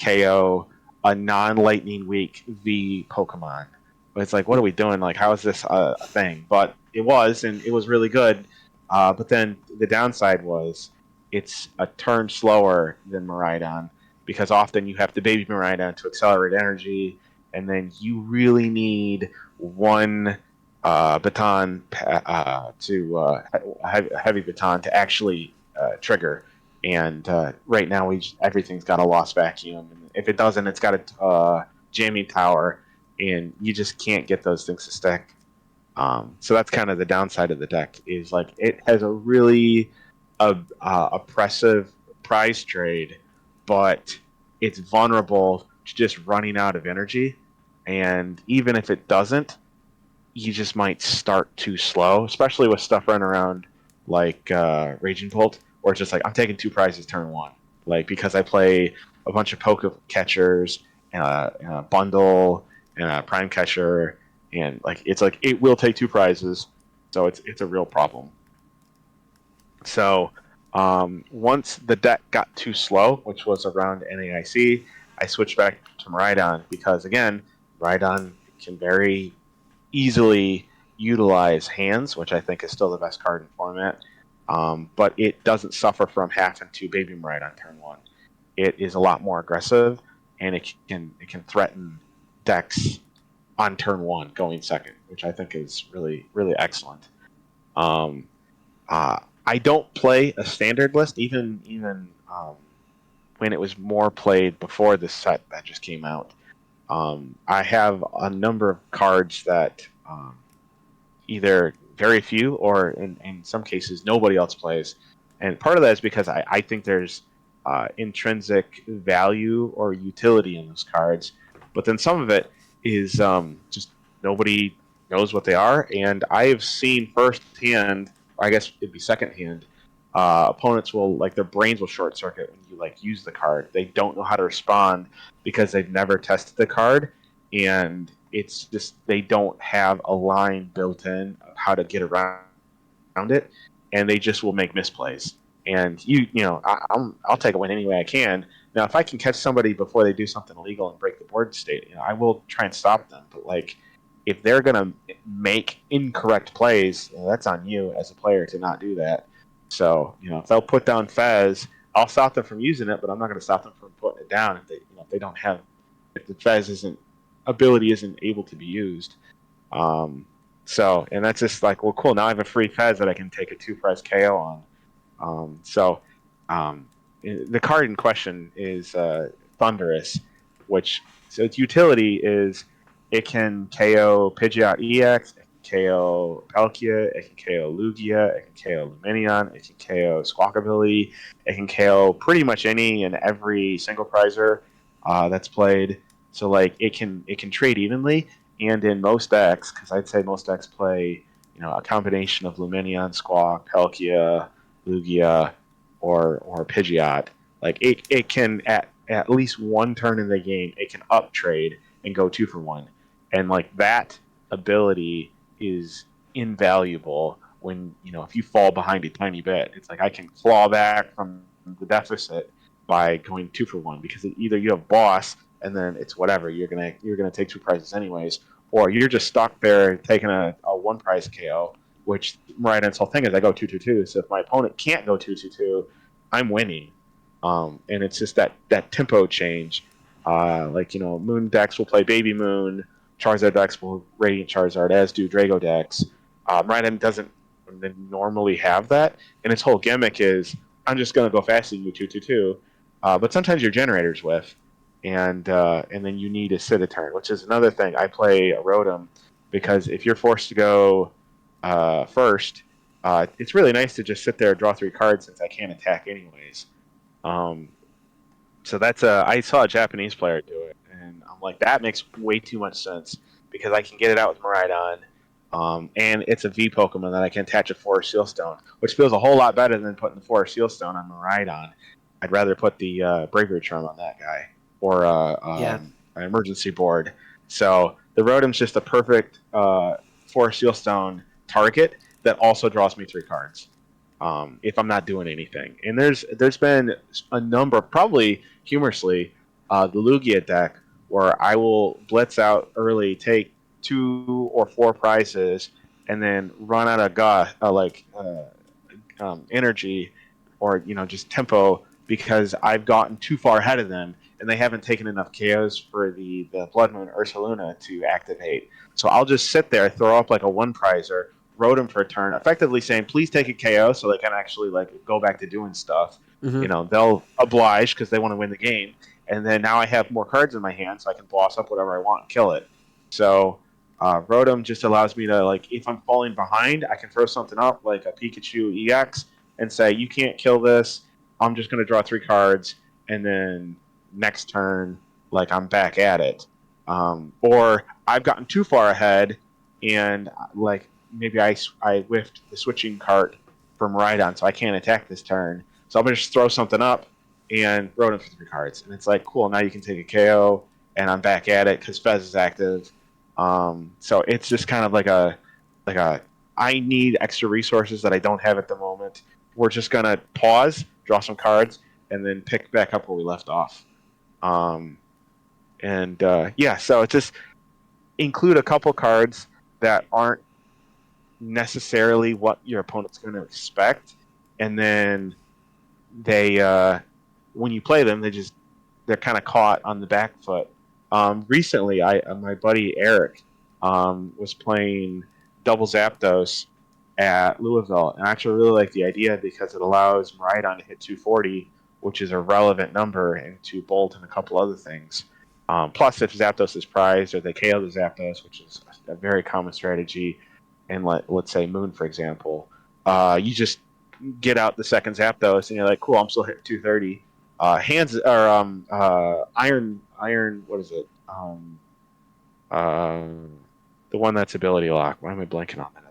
KO a non-lightning weak V Pokemon. But it's what are we doing? How is this a thing? But it was, and it was really good. But then the downside was it's a turn slower than Miraidon, because often you have to baby Miraidon to accelerate energy, and then you really need 1 baton to heavy baton to actually trigger. And right now everything's got a lost vacuum, and if it doesn't, it's got a jamming tower, and you just can't get those things to stick. So that's kind of the downside of the deck, is like it has a really oppressive prize trade, but it's vulnerable to just running out of energy. And even if it doesn't, you just might start too slow, especially with stuff running around like Raging Bolt, where it's just like, I'm taking 2 prizes turn 1. Like, because I play a bunch of Poke Catchers and a bundle and a Prime Catcher, and like it's like it will take 2 prizes, so it's a real problem. So once the deck got too slow, which was around NAIC, I switched back to Miraidon, because again, Miraidon can very easily utilize hands, which I think is still the best card in format. But it doesn't suffer from having to Baby Miraidon turn 1. It is a lot more aggressive, and it can threaten decks on turn 1 going second, which I think is really, really excellent. I don't play a standard list, even when it was more played before this set that just came out. I have a number of cards that either very few or in some cases nobody else plays. And part of that is because I think there's intrinsic value or utility in those cards. But then some of it is just nobody knows what they are. And I have seen firsthand, or I guess it'd be secondhand, opponents will, like, their brains will short circuit when you like use the card. They don't know how to respond because they've never tested the card, and it's just they don't have a line built in of how to get around it, and they just will make misplays. And I'll take a win any way I can. Now, if I can catch somebody before they do something illegal and break the board state, I will try and stop them. But like, if they're gonna make incorrect plays, that's on you as a player to not do that. So, if they'll put down Fez, I'll stop them from using it, but I'm not going to stop them from putting it down if they don't have, if the Fez ability isn't able to be used. So, and that's just like, well, cool. Now I have a free Fez that I can take a 2-prize KO on. The card in question is Thunderous, so its utility is it can KO Pidgeot EX, KO Palkia, it can KO Lugia, it can KO Lumineon, it can KO Squawkabilly, it can KO pretty much any and every single prizer that's played. So like it can trade evenly, and in most decks, because I'd say most decks play a combination of Lumineon, Squawk, Palkia, Lugia, or Pidgeot. Like it can at least one turn in the game it can up trade and go 2 for 1, and like that ability is invaluable when if you fall behind a tiny bit. It's like I can claw back from the deficit by going 2 for 1, because either you have boss and then it's whatever, you're gonna take 2 prizes anyways, or you're just stuck there taking a 1-prize KO, which Miraidon's whole thing is I go 2-2-2. So if my opponent can't go 2-2-2, I'm winning. And it's just that tempo change. Moon decks will play Baby Moon, Charizard decks will Radiant Charizard, as do Drago decks. Miraidon doesn't normally have that, and its whole gimmick is I'm just going to go fast and you 2-2-2. But sometimes your generators whiff, and then you need to sit a turn, which is another thing. I play a Rotom because if you're forced to go first, it's really nice to just sit there and draw 3 cards since I can't attack anyways. So that's I saw a Japanese player do it, and I'm like, that makes way too much sense because I can get it out with Miraidon, and it's a V Pokemon that I can attach a Forest Seal Stone, which feels a whole lot better than putting the Forest Seal Stone on Miraidon. I'd rather put the Bravery Charm on that guy, or an emergency board. So the Rotom's just a perfect Forest Seal Stone target that also draws me 3 cards. If I'm not doing anything. And there's been a number, probably humorously, the Lugia deck, where I will blitz out early, take 2 or 4 prizes, and then run out of energy or just tempo because I've gotten too far ahead of them and they haven't taken enough KOs for the Blood Moon Ursaluna to activate. So I'll just sit there, throw up like a 1-prizer, Rotom for a turn, effectively saying, please take a KO so they can actually go back to doing stuff. Mm-hmm. They'll oblige because they want to win the game. and then now I have more cards in my hand, so I can boss up whatever I want and kill it. So Rotom just allows me to, like, if I'm falling behind, I can throw something up like a Pikachu EX and say, you can't kill this. I'm just going to draw 3 cards, and then next turn, like, I'm back at it. Or I've gotten too far ahead, and like maybe I whiffed the switching card from Miraidon, so I can't attack this turn. So I'm going to just throw something up and Rotom for 3 cards. And it's like, cool, now you can take a KO, and I'm back at it because Fez is active. So it's just kind of like a I need extra resources that I don't have at the moment. We're just gonna pause, draw some cards, and then pick back up where we left off. So it's just include a couple cards that aren't necessarily what your opponent's going to expect, and then they when you play them, they're kind of caught on the back foot. Recently, my buddy Eric was playing double Zapdos at Louisville, and I actually really like the idea because it allows Miraidon to hit 240, which is a relevant number, and to bolt and a couple other things. Plus, if Zapdos is prized or they KO the Zapdos, which is a very common strategy, and let's say Moon, for example, you just get out the second Zapdos, and you're like, cool, I'm still hitting 230. Iron, what is it? The one that's ability lock. Why am I blanking on that?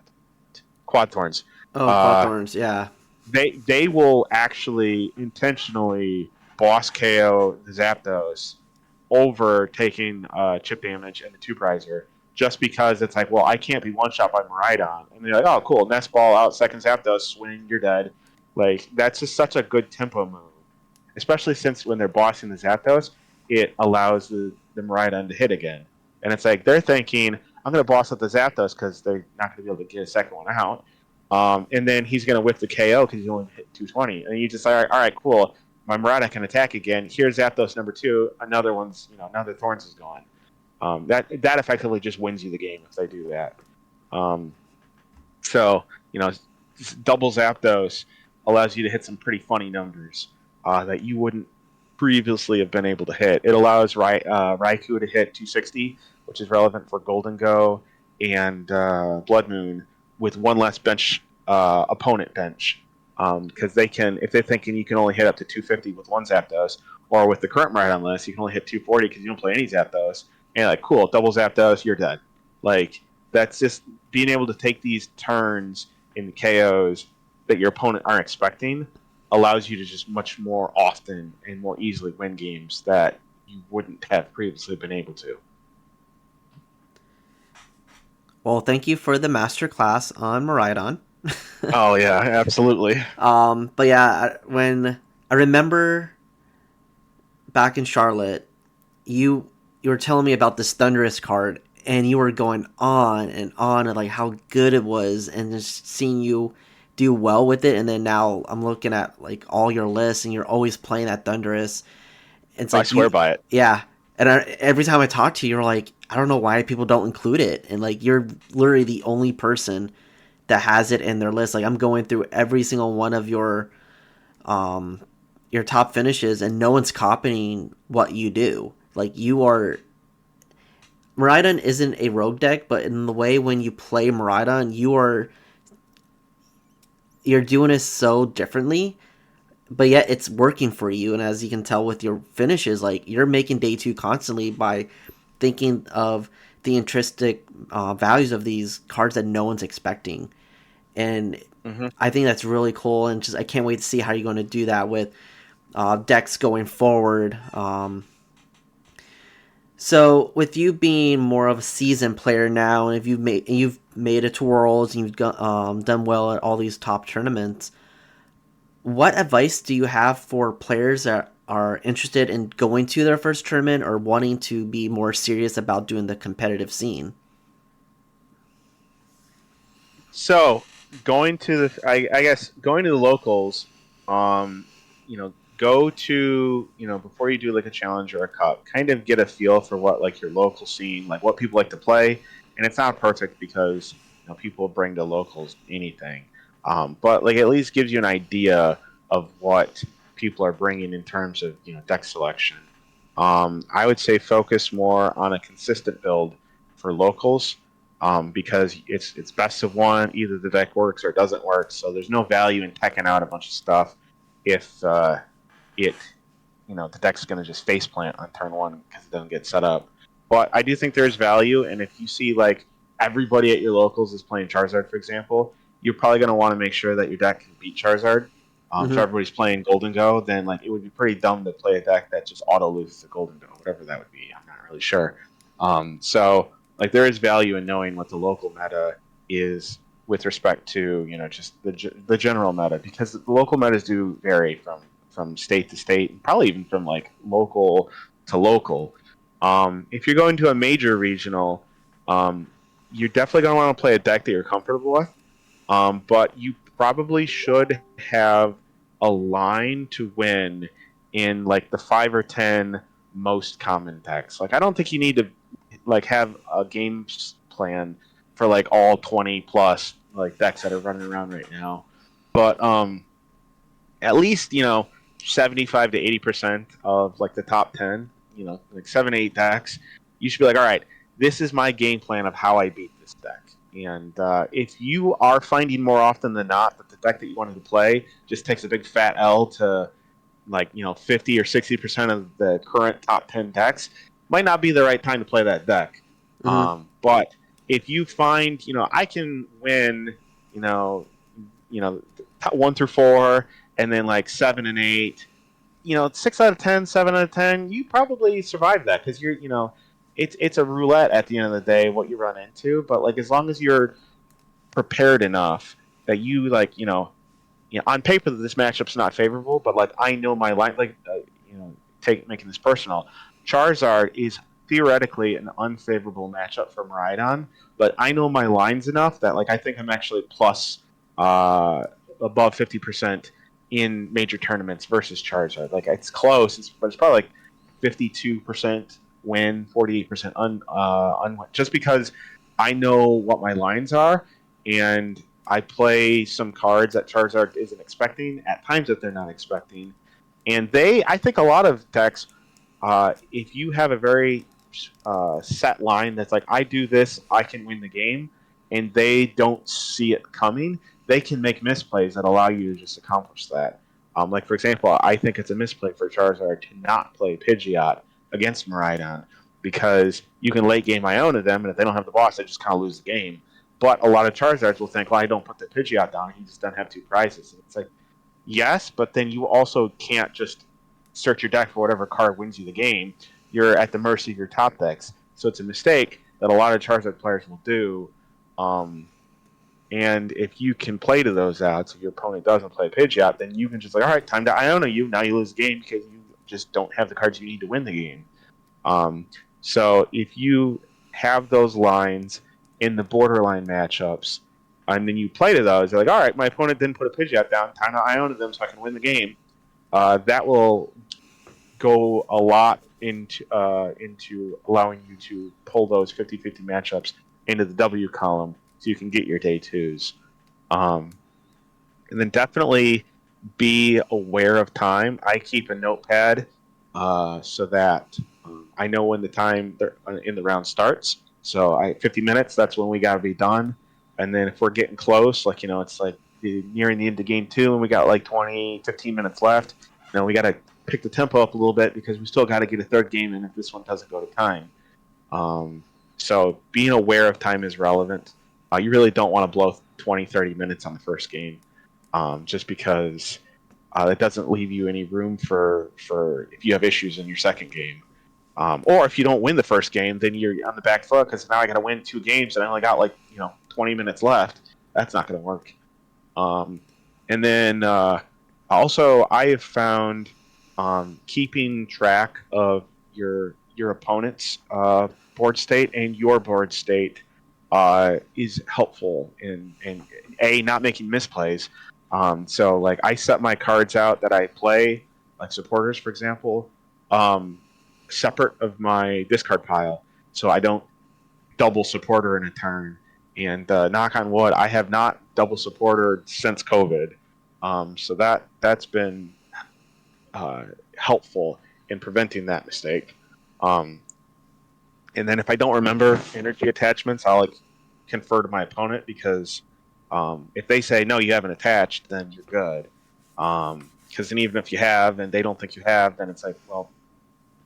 Quad Thorns. Oh, Quad Thorns, yeah. They will actually intentionally boss KO the Zapdos over taking chip damage and the 2-prizer, just because it's like, well, I can't be one-shot by Miraidon. And they're like, oh, cool, Nest Ball out, second Zapdos, swing, you're dead. Like, that's just such a good tempo move. Especially since when they're bossing the Zapdos, it allows the Miraidon to hit again. And it's like, they're thinking, I'm going to boss up the Zapdos because they're not going to be able to get a second one out. And then he's going to whip the KO because he's only hit 220. And you just like, all right, cool. My Miraidon can attack again. Here's Zapdos number 2. Another Thorns is gone. That effectively just wins you the game if they do that. Double Zapdos allows you to hit some pretty funny numbers that you wouldn't previously have been able to hit. It allows Raikou to hit 260, which is relevant for Golden Go and Blood Moon, with one less bench opponent bench. Because they can, if they're thinking you can only hit up to 250 with one Zapdos, or with the current Miraidon list, you can only hit 240 because you don't play any Zapdos. And you're like, cool, double Zapdos, you're dead. Like, that's just being able to take these turns in the KOs that your opponent aren't expecting allows you to just much more often and more easily win games that you wouldn't have previously been able to. Well, thank you for the masterclass on Miraidon. Oh yeah, absolutely. But yeah, when I remember back in Charlotte, you were telling me about this Thunderous card, and you were going on and like how good it was, and just seeing you do well with it. And then now I'm looking at like all your lists, and you're always playing that Thunderous. It's like I swear by it. Yeah, and every time I talk to you, you're like, I don't know why people don't include it, and like you're literally the only person that has it in their list. Like, I'm going through every single one of your top finishes, and no one's copying what you do. Like, Miraidon isn't a rogue deck, but in the way when you play Miraidon, you're doing it so differently, but yet it's working for you. And as you can tell with your finishes, like, you're making day 2 constantly by thinking of the intrinsic values of these cards that no one's expecting. And I think that's really cool, and just I can't wait to see how you're going to do that with decks going forward. So with you being more of a seasoned player now, and if you've made it to Worlds, and you've done well at all these top tournaments, what advice do you have for players that are interested in going to their first tournament or wanting to be more serious about doing the competitive scene? So going to the locals, go to, before you do like a challenge or a cup, kind of get a feel for what like your local scene, like what people like to play. And it's not perfect because people bring to locals anything, but like at least gives you an idea of what people are bringing in terms of deck selection. I would say focus more on a consistent build for locals, because it's best of one. Either the deck works or it doesn't work. So there's no value in teching out a bunch of stuff if the deck's going to just faceplant on turn one because it doesn't get set up. But I do think there's value, and if you see like everybody at your locals is playing Charizard, for example, you're probably going to want to make sure that your deck can beat Charizard. If everybody's playing Golden Go, then like it would be pretty dumb to play a deck that just auto loses to Golden Go, whatever that would be. I'm not really sure. So like there is value in knowing what the local meta is with respect to just the general meta, because the local metas do vary from state to state, and probably even from like local to local. If you're going to a major regional, you're definitely going to want to play a deck that you're comfortable with. But you probably should have a line to win in like the 5 or 10 most common decks. Like I don't think you need to like have a game plan for like all 20 plus like decks that are running around right now. But at least 75 to 80% of like the top 10, like 7-8 decks, you should be like, all right, this is my game plan of how I beat this deck. And if you are finding more often than not that the deck that you wanted to play just takes a big fat L to like 50 or 60% of the current top 10 decks, might not be the right time to play that deck. But if you find I can win top 1 through 4 and then like 7 and 8, 6 out of 10, 7 out of 10, you probably survive that because it's a roulette at the end of the day what you run into. But like as long as you're prepared enough that you on paper this matchup's not favorable, but like I know my line, making this personal, Charizard is theoretically an unfavorable matchup for Miraidon, but I know my lines enough that like I think I'm actually plus above 50% in major tournaments versus Charizard. Like it's close, but it's probably like 52% win, 48% unwin, just because I know what my lines are, and I play some cards that Charizard isn't expecting at times that they're not expecting. And I think a lot of decks, if you have a very set line that's like, I do this, I can win the game, and they don't see it coming, they can make misplays that allow you to just accomplish that. Like, for example, I think it's a misplay for Charizard to not play Pidgeot against Miraidon, because you can late game Iono them, and if they don't have the boss, they just kind of lose the game. But a lot of Charizards will think, well, I don't put the Pidgeot down, he just doesn't have 2 prizes. And it's like, yes, but then you also can't just search your deck for whatever card wins you the game. You're at the mercy of your top decks. So it's a mistake that a lot of Charizard players will do. And if you can play to those outs, if your opponent doesn't play Pidgeot, then you can just like, all right, time to Iono you. Now you lose the game because you just don't have the cards you need to win the game. So if you have those lines in the borderline matchups, and then you play to those, you're like, all right, my opponent didn't put a Pidgeot down, time to Iono them so I can win the game. That will go a lot into allowing you to pull those 50-50 matchups into the W column so you can get your day 2s. And then definitely be aware of time. I keep a notepad so that I know when the time in the round starts. So 50 minutes, that's when we got to be done. And then if we're getting close, like, it's like nearing the end of game 2 and we got like 15 minutes left, we got to pick the tempo up a little bit because we still got to get a third game in if this one doesn't go to time. So being aware of time is relevant. You really don't want to blow 20, 30 minutes on the first game, just because it doesn't leave you any room for if you have issues in your second game. Or if you don't win the first game, then you're on the back foot because now I got to win 2 games and I only got 20 minutes left. That's not going to work. And then also I have found keeping track of your opponent's board state and your board state is helpful in not making misplays. So like I set my cards out that I play, like supporters, for example, separate of my discard pile, so I don't double supporter in a turn. And knock on wood, I have not double supported since COVID. So that's been helpful in preventing that mistake. And then if I don't remember energy attachments, I'll like confer to my opponent, because if they say no, you haven't attached, then you're good. Because then even if you have and they don't think you have, then it's like, well,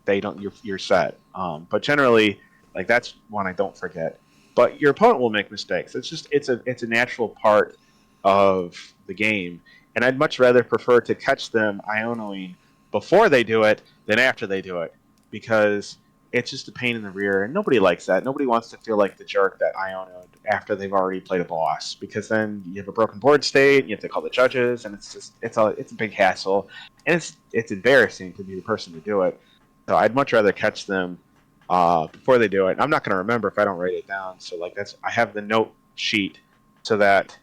they don't. You're set. But generally, like, that's one I don't forget. But your opponent will make mistakes. It's a natural part of the game, and I'd much rather prefer to catch them Ionoing before they do it than after they do it, because it's just a pain in the rear, and nobody likes that. Nobody wants to feel like the jerk that Ionoed after they've already played a boss, because then you have a broken board state, and you have to call the judges, and it's a big hassle, and it's embarrassing to be the person to do it. So I'd much rather catch them before they do it. I'm not going to remember if I don't write it down. So like I have the note sheet so that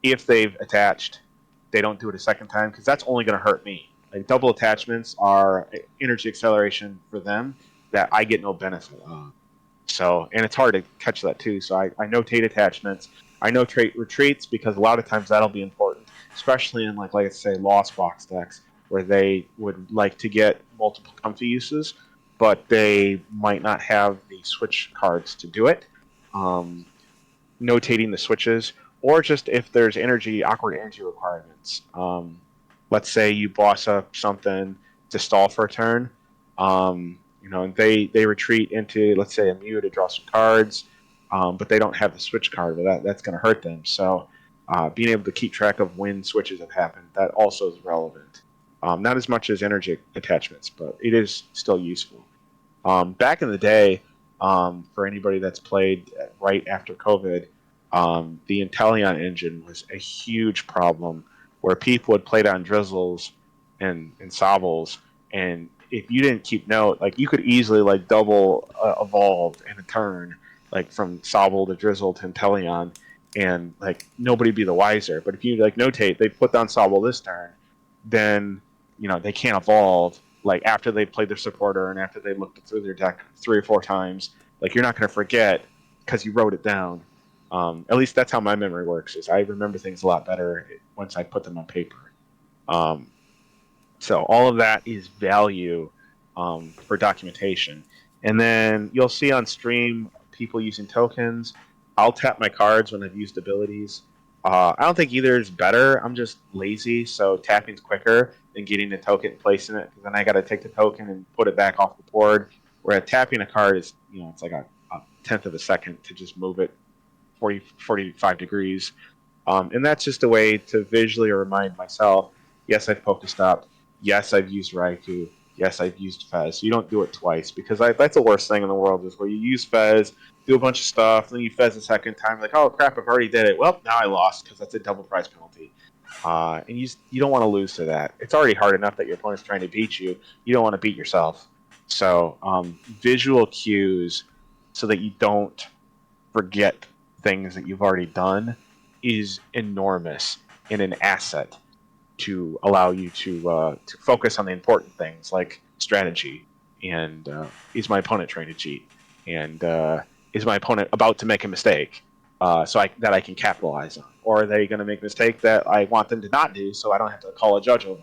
if they've attached, they don't do it a second time, because that's only going to hurt me. Like, double attachments are energy acceleration for them that I get no benefit of. So, and it's hard to catch that too. So I notate attachments. I notate retreats, because a lot of times that'll be important, especially in like I say, Lost Box decks, where they would like to get multiple comfy uses, but they might not have the switch cards to do it. Notating the switches, or just if there's awkward energy requirements. Let's say you boss up something to stall for a turn, and they retreat into, let's say, a Mew to draw some cards, but they don't have the switch card, but that's going to hurt them. So being able to keep track of when switches have happened, that also is relevant. Not as much as energy attachments, but it is still useful. Back in the day, for anybody that's played right after COVID, the Inteleon engine was a huge problem, where people would play down Drizzles and Sobbles, and if you didn't keep note, like, you could easily like double evolve in a turn, like from Sobble to Drizzle to Inteleon, and like nobody be the wiser. But if you like notate, they put down Sobble this turn, then they can't evolve. Like, after they played their supporter and after they looked through their deck 3 or 4 times, like, you're not going to forget because you wrote it down. At least that's how my memory works. Is I remember things a lot better once I put them on paper. So all of that is value for documentation. And then you'll see on stream people using tokens. I'll tap my cards when I've used abilities. I don't think either is better. I'm just lazy, so tapping's quicker than getting the token and placing it, because then I got to take the token and put it back off the board. Where tapping a card is, it's like a tenth of a second to just move it 45 degrees. And that's just a way to visually remind myself, yes, I've Pokestopped. Yes, I've used Raikou. Yes, I've used Fez. So you don't do it twice, because that's the worst thing in the world, is where you use Fez, do a bunch of stuff, and then you Fez a second time, like, oh crap, I've already did it. Well, now I lost, because that's a double prize penalty. And you don't want to lose to that. It's already hard enough that your opponent's trying to beat you. You don't want to beat yourself. So visual cues, so that you don't forget things that you've already done, is enormous in an asset to allow you to focus on the important things, like strategy, and is my opponent trying to cheat, and is my opponent about to make a mistake, that I can capitalize on, or are they going to make a mistake that I want them to not do, so I don't have to call a judge over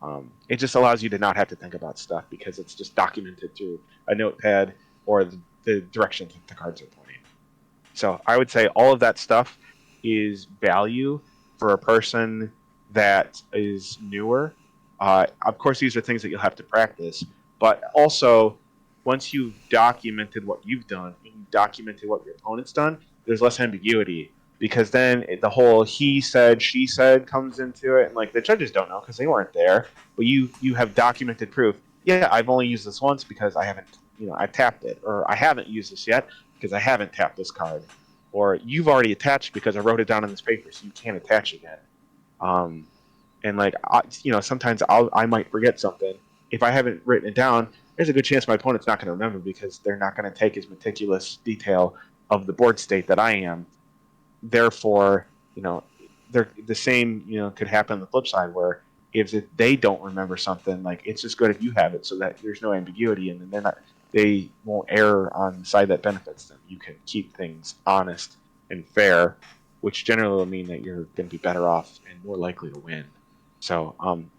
them. It just allows you to not have to think about stuff, because it's just documented through a notepad or the direction that the cards are pointing. So I would say all of that stuff is value for a person that is newer. Of course, these are things that you'll have to practice, but also, once you've documented what you've done and you've documented what your opponent's done, there's less ambiguity, because then the whole he said, she said comes into it, and like, the judges don't know because they weren't there, but you have documented proof. Yeah, I've only used this once because I haven't, I've tapped it, or I haven't used this yet because I haven't tapped this card, or you've already attached because I wrote it down on this paper, so you can't attach again. And like, sometimes I might forget something. If I haven't written it down, there's a good chance my opponent's not going to remember, because they're not going to take as meticulous detail of the board state that I am. Therefore, they're the same. Could happen on the flip side, where if they don't remember something, like, it's just good if you have it, so that there's no ambiguity, and then they won't err on the side that benefits them. You can keep things honest and fair, which generally will mean that you're going to be better off and more likely to win. So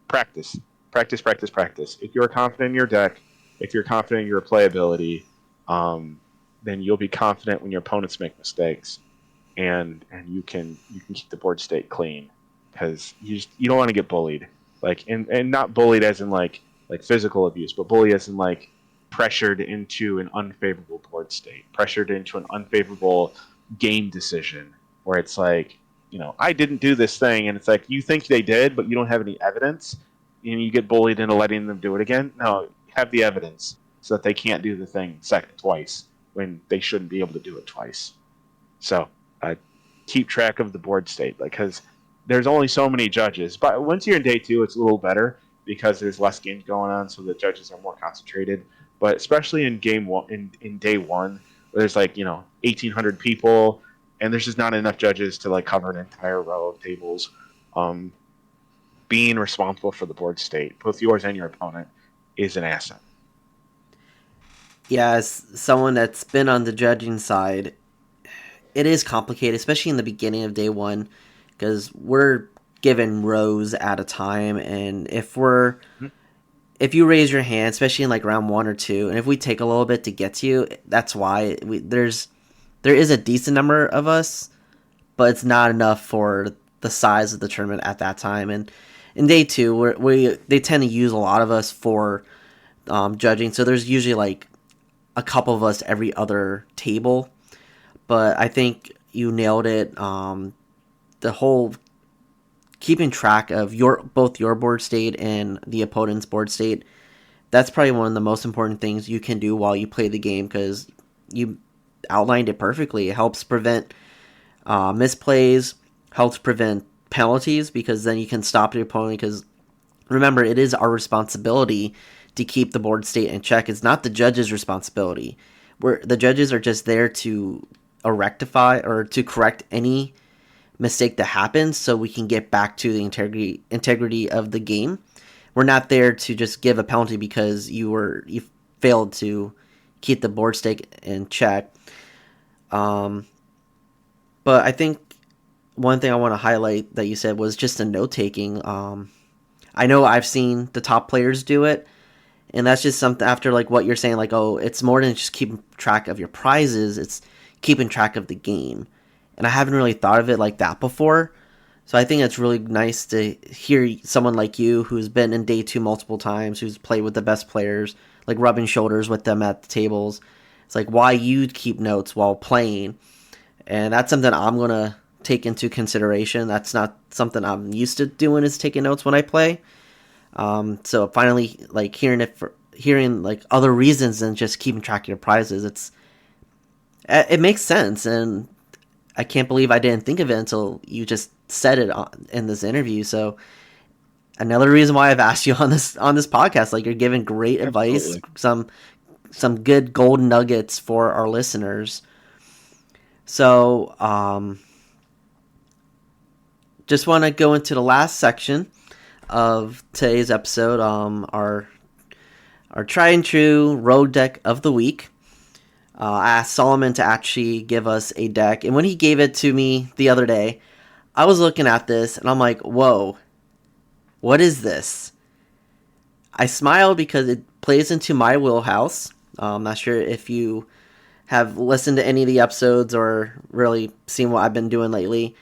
practice. practice, practice, practice. If you're confident in your deck, if you're confident in your playability, then you'll be confident when your opponents make mistakes, and you can keep the board state clean, because you don't want to get bullied, like and not bullied as in like physical abuse, but bullied as in like pressured into an unfavorable board state, pressured into an unfavorable game decision, where it's like, I didn't do this thing, and it's like you think they did, but you don't have any evidence, and you get bullied into letting them do it again. No, have the evidence so that they can't do the thing twice when they shouldn't be able to do it twice. So keep track of the board state, because there's only so many judges. But once you're in day 2, it's a little better because there's less games going on, so the judges are more concentrated. But especially in game 1, in day 1, where there's 1,800 people, and there's just not enough judges to cover an entire row of tables. Being responsible for the board state, both yours and your opponent, is an asset. Yeah, as someone that's been on the judging side, it is complicated, especially in the beginning of day 1, because we're given rows at a time, and if you raise your hand, especially in round 1 or 2, and if we take a little bit to get to you, that's why there is a decent number of us, but it's not enough for the size of the tournament at that time. And in day 2, they tend to use a lot of us for judging, so there's usually a couple of us every other table. But I think you nailed it. The whole keeping track of both your board state and the opponent's board state, that's probably one of the most important things you can do while you play the game, because you outlined it perfectly. It helps prevent misplays, helps prevent penalties, because then you can stop your opponent. Because remember, it is our responsibility to keep the board state in check. It's not the judge's responsibility. The judges are just there to rectify or to correct any mistake that happens, so we can get back to the integrity of the game. We're not there to just give a penalty because you failed to keep the board state in check. But I think one thing I want to highlight that you said was just the note taking. I know I've seen the top players do it, and that's just something after what you're saying, oh, it's more than just keeping track of your prizes, it's keeping track of the game. And I haven't really thought of it like that before. So I think it's really nice to hear someone like you, who's been in day 2 multiple times, who's played with the best players, rubbing shoulders with them at the tables. It's why you keep notes while playing. And that's something I'm going to take into consideration. That's not something I'm used to doing, is taking notes when I play. So finally, hearing other reasons than just keeping track of your prizes, it makes sense. And I can't believe I didn't think of it until you just said it in this interview. So another reason why I've asked you on this podcast, you're giving great advice, some good gold nuggets for our listeners. So just want to go into the last section of today's episode, our tried and true road deck of the week. I asked Solomon to actually give us a deck, and when he gave it to me the other day, I was looking at this, and I'm like, whoa, what is this? I smiled because it plays into my wheelhouse. I'm not sure if you have listened to any of the episodes or really seen what I've been doing lately.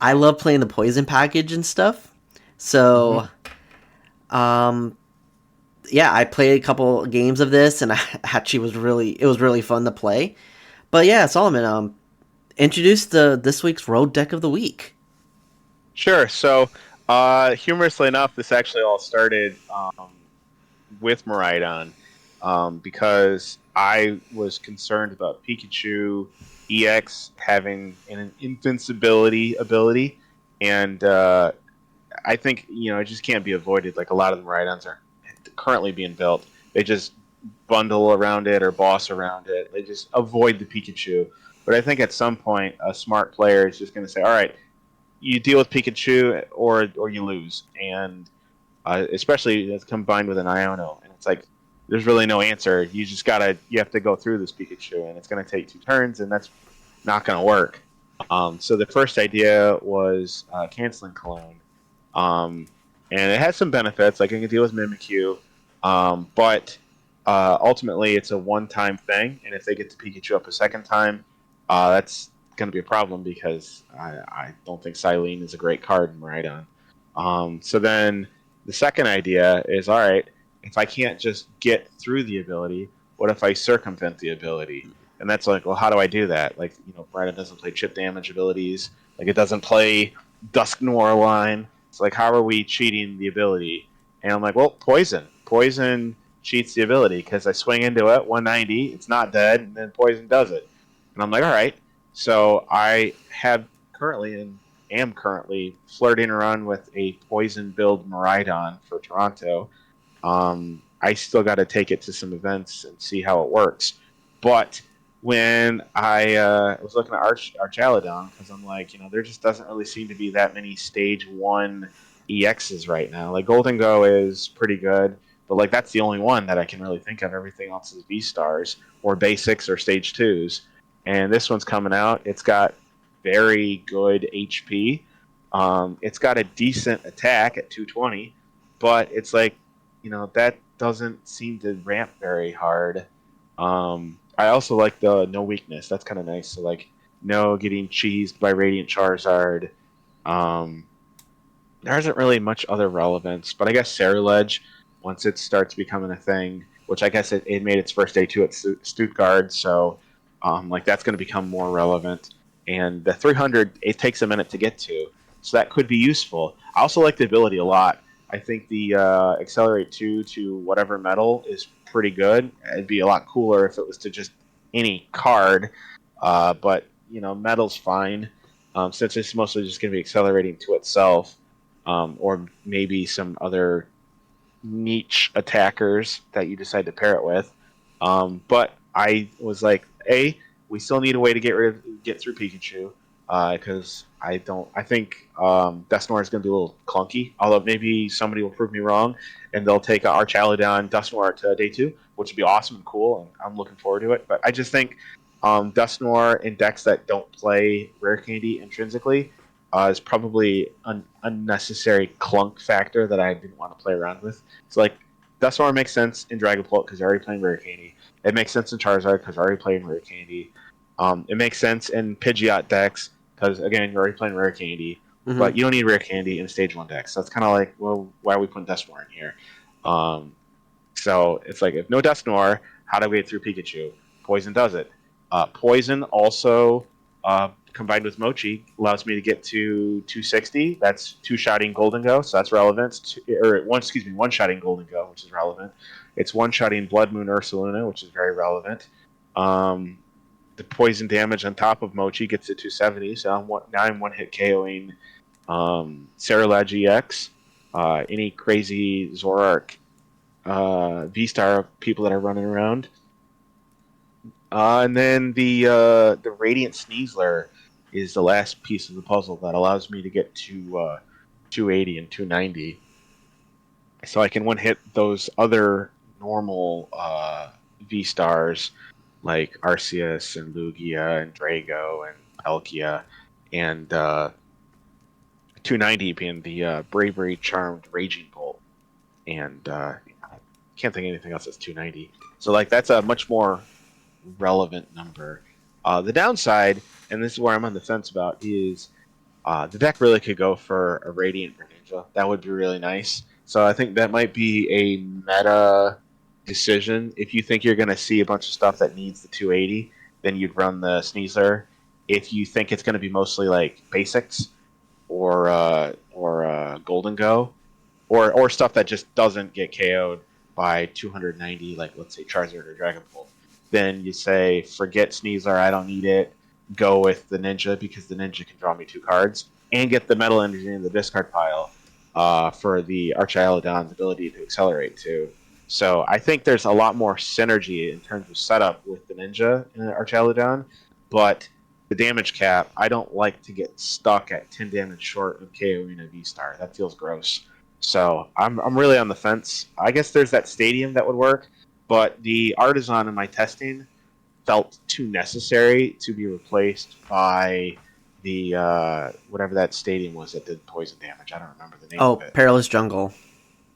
I love playing the poison package and stuff. So, yeah, I played a couple games of this, and it was really fun to play. But yeah, Solomon, introduce this week's road deck of the week. Sure. So, humorously enough, this actually all started with Miraidon, because I was concerned about Pikachu EX having an invincibility ability, and I think it just can't be avoided. A lot of the Miraidons are currently being built, they just bundle around it or boss around it. They just avoid the Pikachu. But I think at some point, a smart player is just going to say, all right, you deal with Pikachu or you lose. And especially it's combined with an Iono. And it's there's really no answer. You have to go through this Pikachu, and it's going to take 2 turns, and that's not going to work. So the first idea was canceling Cologne. and it has some benefits. Like I can deal with Mimikyu, but ultimately it's a one-time thing, and if they get to Pikachu up a second time, that's going to be a problem because I don't think Silene is a great card in Miraidon. So then the second idea is, all right, if I can't just get through the ability, what if I circumvent the ability? And that's like, well, how do I do that? Like, Miraidon doesn't play chip damage abilities. Like, it doesn't play Dusk Noir line. It's like, how are we cheating the ability? And I'm like, well, Poison. Poison cheats the ability because I swing into it, 190, it's not dead, and then Poison does it. And I'm like, all right. So I have currently and am currently flirting around with a Poison build Miraidon for Toronto. I still got to take it to some events and see how it works. But when I was looking at Archaludon, because I'm like, there just doesn't really seem to be that many Stage 1 EXs right now. Like, Golden Go is pretty good, but like that's the only one that I can really think of. Everything else is V-Stars or Basics or Stage 2s. And this one's coming out. It's got very good HP. It's got a decent attack at 220, but it's like, that doesn't seem to ramp very hard. I also like the no weakness. That's kind of nice. So like no getting cheesed by Radiant Charizard. There isn't really much other relevance, but I guess Ceruledge, once it starts becoming a thing, which I guess it made its first day 2 at Stuttgart, so like that's going to become more relevant. And the 300, it takes a minute to get to, so that could be useful. I also like the ability a lot. I think the Accelerate 2 to whatever metal is pretty good. It'd be a lot cooler if it was to just any card, but metal's fine, since it's mostly just going to be accelerating to itself, or maybe some other niche attackers that you decide to pair it with. But I was like, we still need a way to get through Pikachu, because I think Dusknoir is going to be a little clunky, although maybe somebody will prove me wrong and they'll take Archaludon Dusknoir to day 2, which would be awesome and cool, and I'm looking forward to it. But I just think Dusknoir in decks that don't play Rare Candy intrinsically is probably an unnecessary clunk factor that I didn't want to play around with. It's like, Dusknoir makes sense in Dragapult because they're already playing Rare Candy. It makes sense in Charizard because they're already playing Rare Candy. It makes sense in Pidgeot decks because, again, you're already playing Rare Candy. Mm-hmm. But you don't need Rare Candy in Stage 1 decks. So it's kind of like, well, why are we putting Dusknoir in here? So it's like, if no Dusknoir, how do we get through Pikachu? Poison does it. Poison also, combined with Mochi, allows me to get to 260. That's two-shotting Golden Go, so that's relevant. One-shotting Golden Go, which is relevant. It's one-shotting Blood Moon Ursaluna, which is very relevant. The poison damage on top of Mochi gets to 270, so now I'm one-hit KOing Ceruledge EX, any crazy Zoroark V-Star people that are running around. And then the Radiant Sneasler is the last piece of the puzzle that allows me to get to 280 and 290. So I can one-hit those other normal V-Stars like Arceus and Lugia and Drago and Palkia, and 290 being the Bravery Charmed Raging Bolt. And I can't think of anything else that's 290. So like that's a much more relevant number. The downside, and this is where I'm on the fence about, is the deck really could go for a Radiant Greninja. That would be really nice. So I think that might be a meta decision. If you think you're going to see a bunch of stuff that needs the 280, then you'd run the Sneasler. If you think it's going to be mostly like basics or Golden Go, or stuff that just doesn't get KO'd by 290, like let's say Charizard or Dragon Ball, then you say, forget Sneasler, I don't need it. Go with the Ninja, because the Ninja can draw me 2 cards and get the Metal Energy in the discard pile for the Archaludon's ability to accelerate too. So I think there's a lot more synergy in terms of setup with the Ninja and the Archaludon, but the damage cap, I don't like to get stuck at 10 damage short of KOing a V-Star. That feels gross. So I'm really on the fence. I guess there's that Stadium that would work, but the Artazon in my testing felt too necessary to be replaced by the whatever that stadium was that did poison damage. I don't remember the name Oh, of it. Perilous Jungle.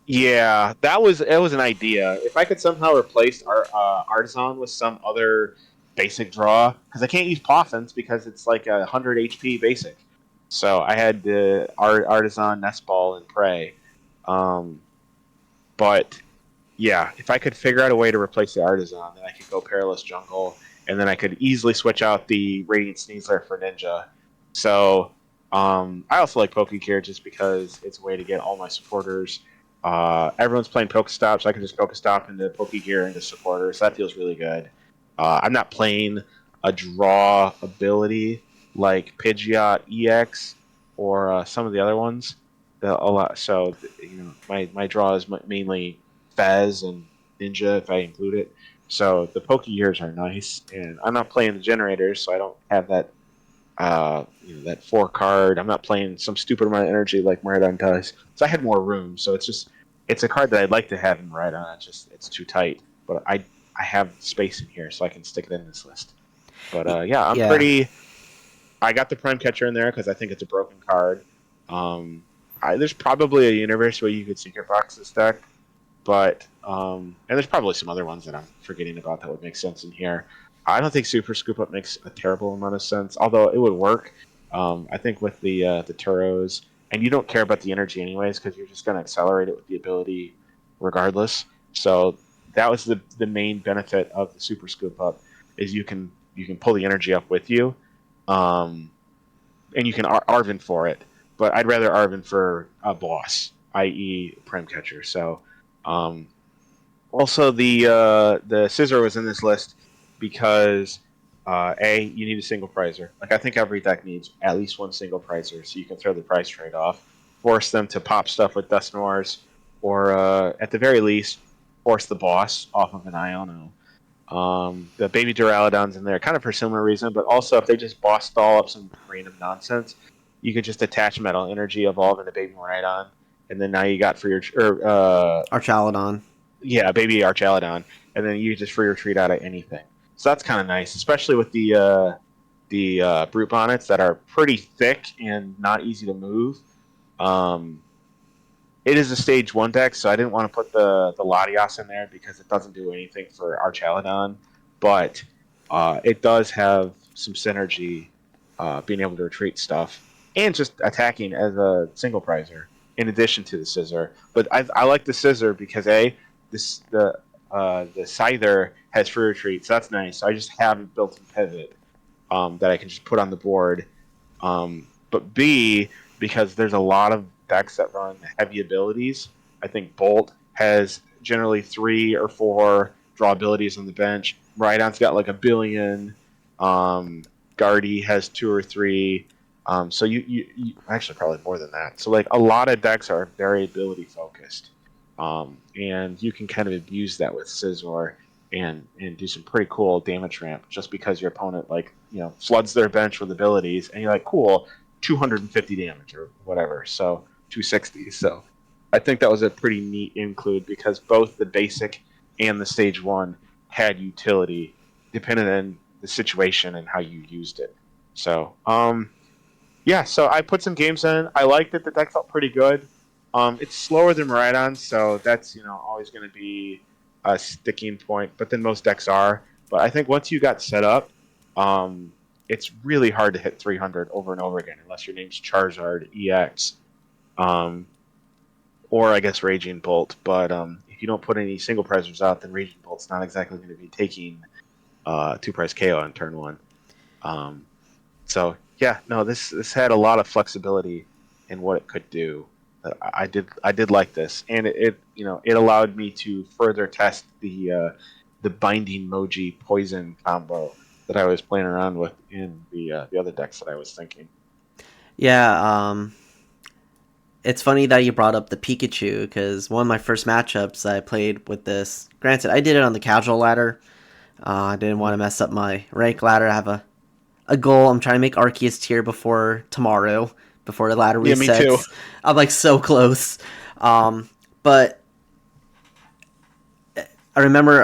Yeah, it was an idea. If I could somehow replace our Artazon with some other basic draw, because I can't use Poffins because it's like 100 HP basic. So I had the Artazon, Nest Ball, and Prey. Um, but yeah, if I could figure out a way to replace the Artazon, then I could go Perilous Jungle, and then I could easily switch out the Radiant Sneasler for Ninja. So I also like Pokégear just because it's a way to get all my supporters. Everyone's playing Pokestop, so I can just Pokestop into Pokégear into supporters. So that feels really good. I'm not playing a draw ability like Pidgeot EX or some of the other ones. A lot. So my draw is mainly Fez and Ninja if I include it. So the Pokegears are nice, and I'm not playing the generators, so I don't have that that 4 card. I'm not playing some stupid amount of energy like Miraidon does. So I had more room. So it's a card that I'd like to have in Miraidon. It's too tight, but I have space in here, so I can stick it in this list. But yeah, I got the Prime Catcher in there because I think it's a broken card. There's probably a universe where you could secret box this deck, but and there's probably some other ones that I'm forgetting about that would make sense in here. I don't think Super Scoop Up makes a terrible amount of sense, although it would work. I think with the Turos, and you don't care about the energy anyways because you're just going to accelerate it with the ability regardless. So that was the main benefit of the Super Scoop Up is you can pull the energy up with you, and you can Arven for it. But I'd rather Arven for a boss, i.e. Prime Catcher. So also the Scizor was in this list because you need a single prizer. Like I think every deck needs at least one single prizer, so you can throw the price trade off, force them to pop stuff with Dusknoirs, or at the very least force the boss off of an Iono. The baby Duraludon's in there, kind of for a similar reason, but also if they just boss stall up some random nonsense, you could just attach Metal Energy, evolve into baby Miraidon, and then now you got for your Archaludon. Yeah, baby Archaludon, and then you just free retreat out of anything. So that's kind of nice, especially with the Brute Bonnets that are pretty thick and not easy to move. It is a stage 1 deck, so I didn't want to put the Latias in there because it doesn't do anything for Archaludon, but it does have some synergy, being able to retreat stuff and just attacking as a single prizer in addition to the Scizor. But I like the Scizor because the Scyther has free retreat, so that's nice. So I just have a built-in pivot that I can just put on the board. But B, because there's a lot of decks that run heavy abilities. I think Bolt has generally 3 or 4 draw abilities on the bench. Miraidon's got like a billion. Guardy has 2 or 3. So you actually probably more than that. So like a lot of decks are very ability focused, and you can kind of abuse that with Scizor and do some pretty cool damage ramp just because your opponent floods their bench with abilities, and you're like, cool, 250 damage or whatever. So 260. So I think that was a pretty neat include because both the basic and the stage 1 had utility depending on the situation and how you used it. So yeah, so I put some games in. I liked it. The deck felt pretty good. It's slower than Miraidon, so that's always going to be a sticking point. But then most decks are. But I think once you got set up, it's really hard to hit 300 over and over again unless your name's Charizard EX, or I guess Raging Bolt. But if you don't put any single prizers out, then Raging Bolt's not exactly going to be taking 2-prize KO on turn 1. So yeah, no, this had a lot of flexibility in what it could do. I did like this, and it allowed me to further test the Binding Mochi poison combo that I was playing around with in the other decks that I was thinking. Yeah, it's funny that you brought up the Pikachu because one of my first matchups I played with this. Granted, I did it on the casual ladder. I didn't want to mess up my rank ladder. I have a goal. I'm trying to make Arceus tier before tomorrow, before the ladder resets. Yeah, me too. I'm like so close. But I remember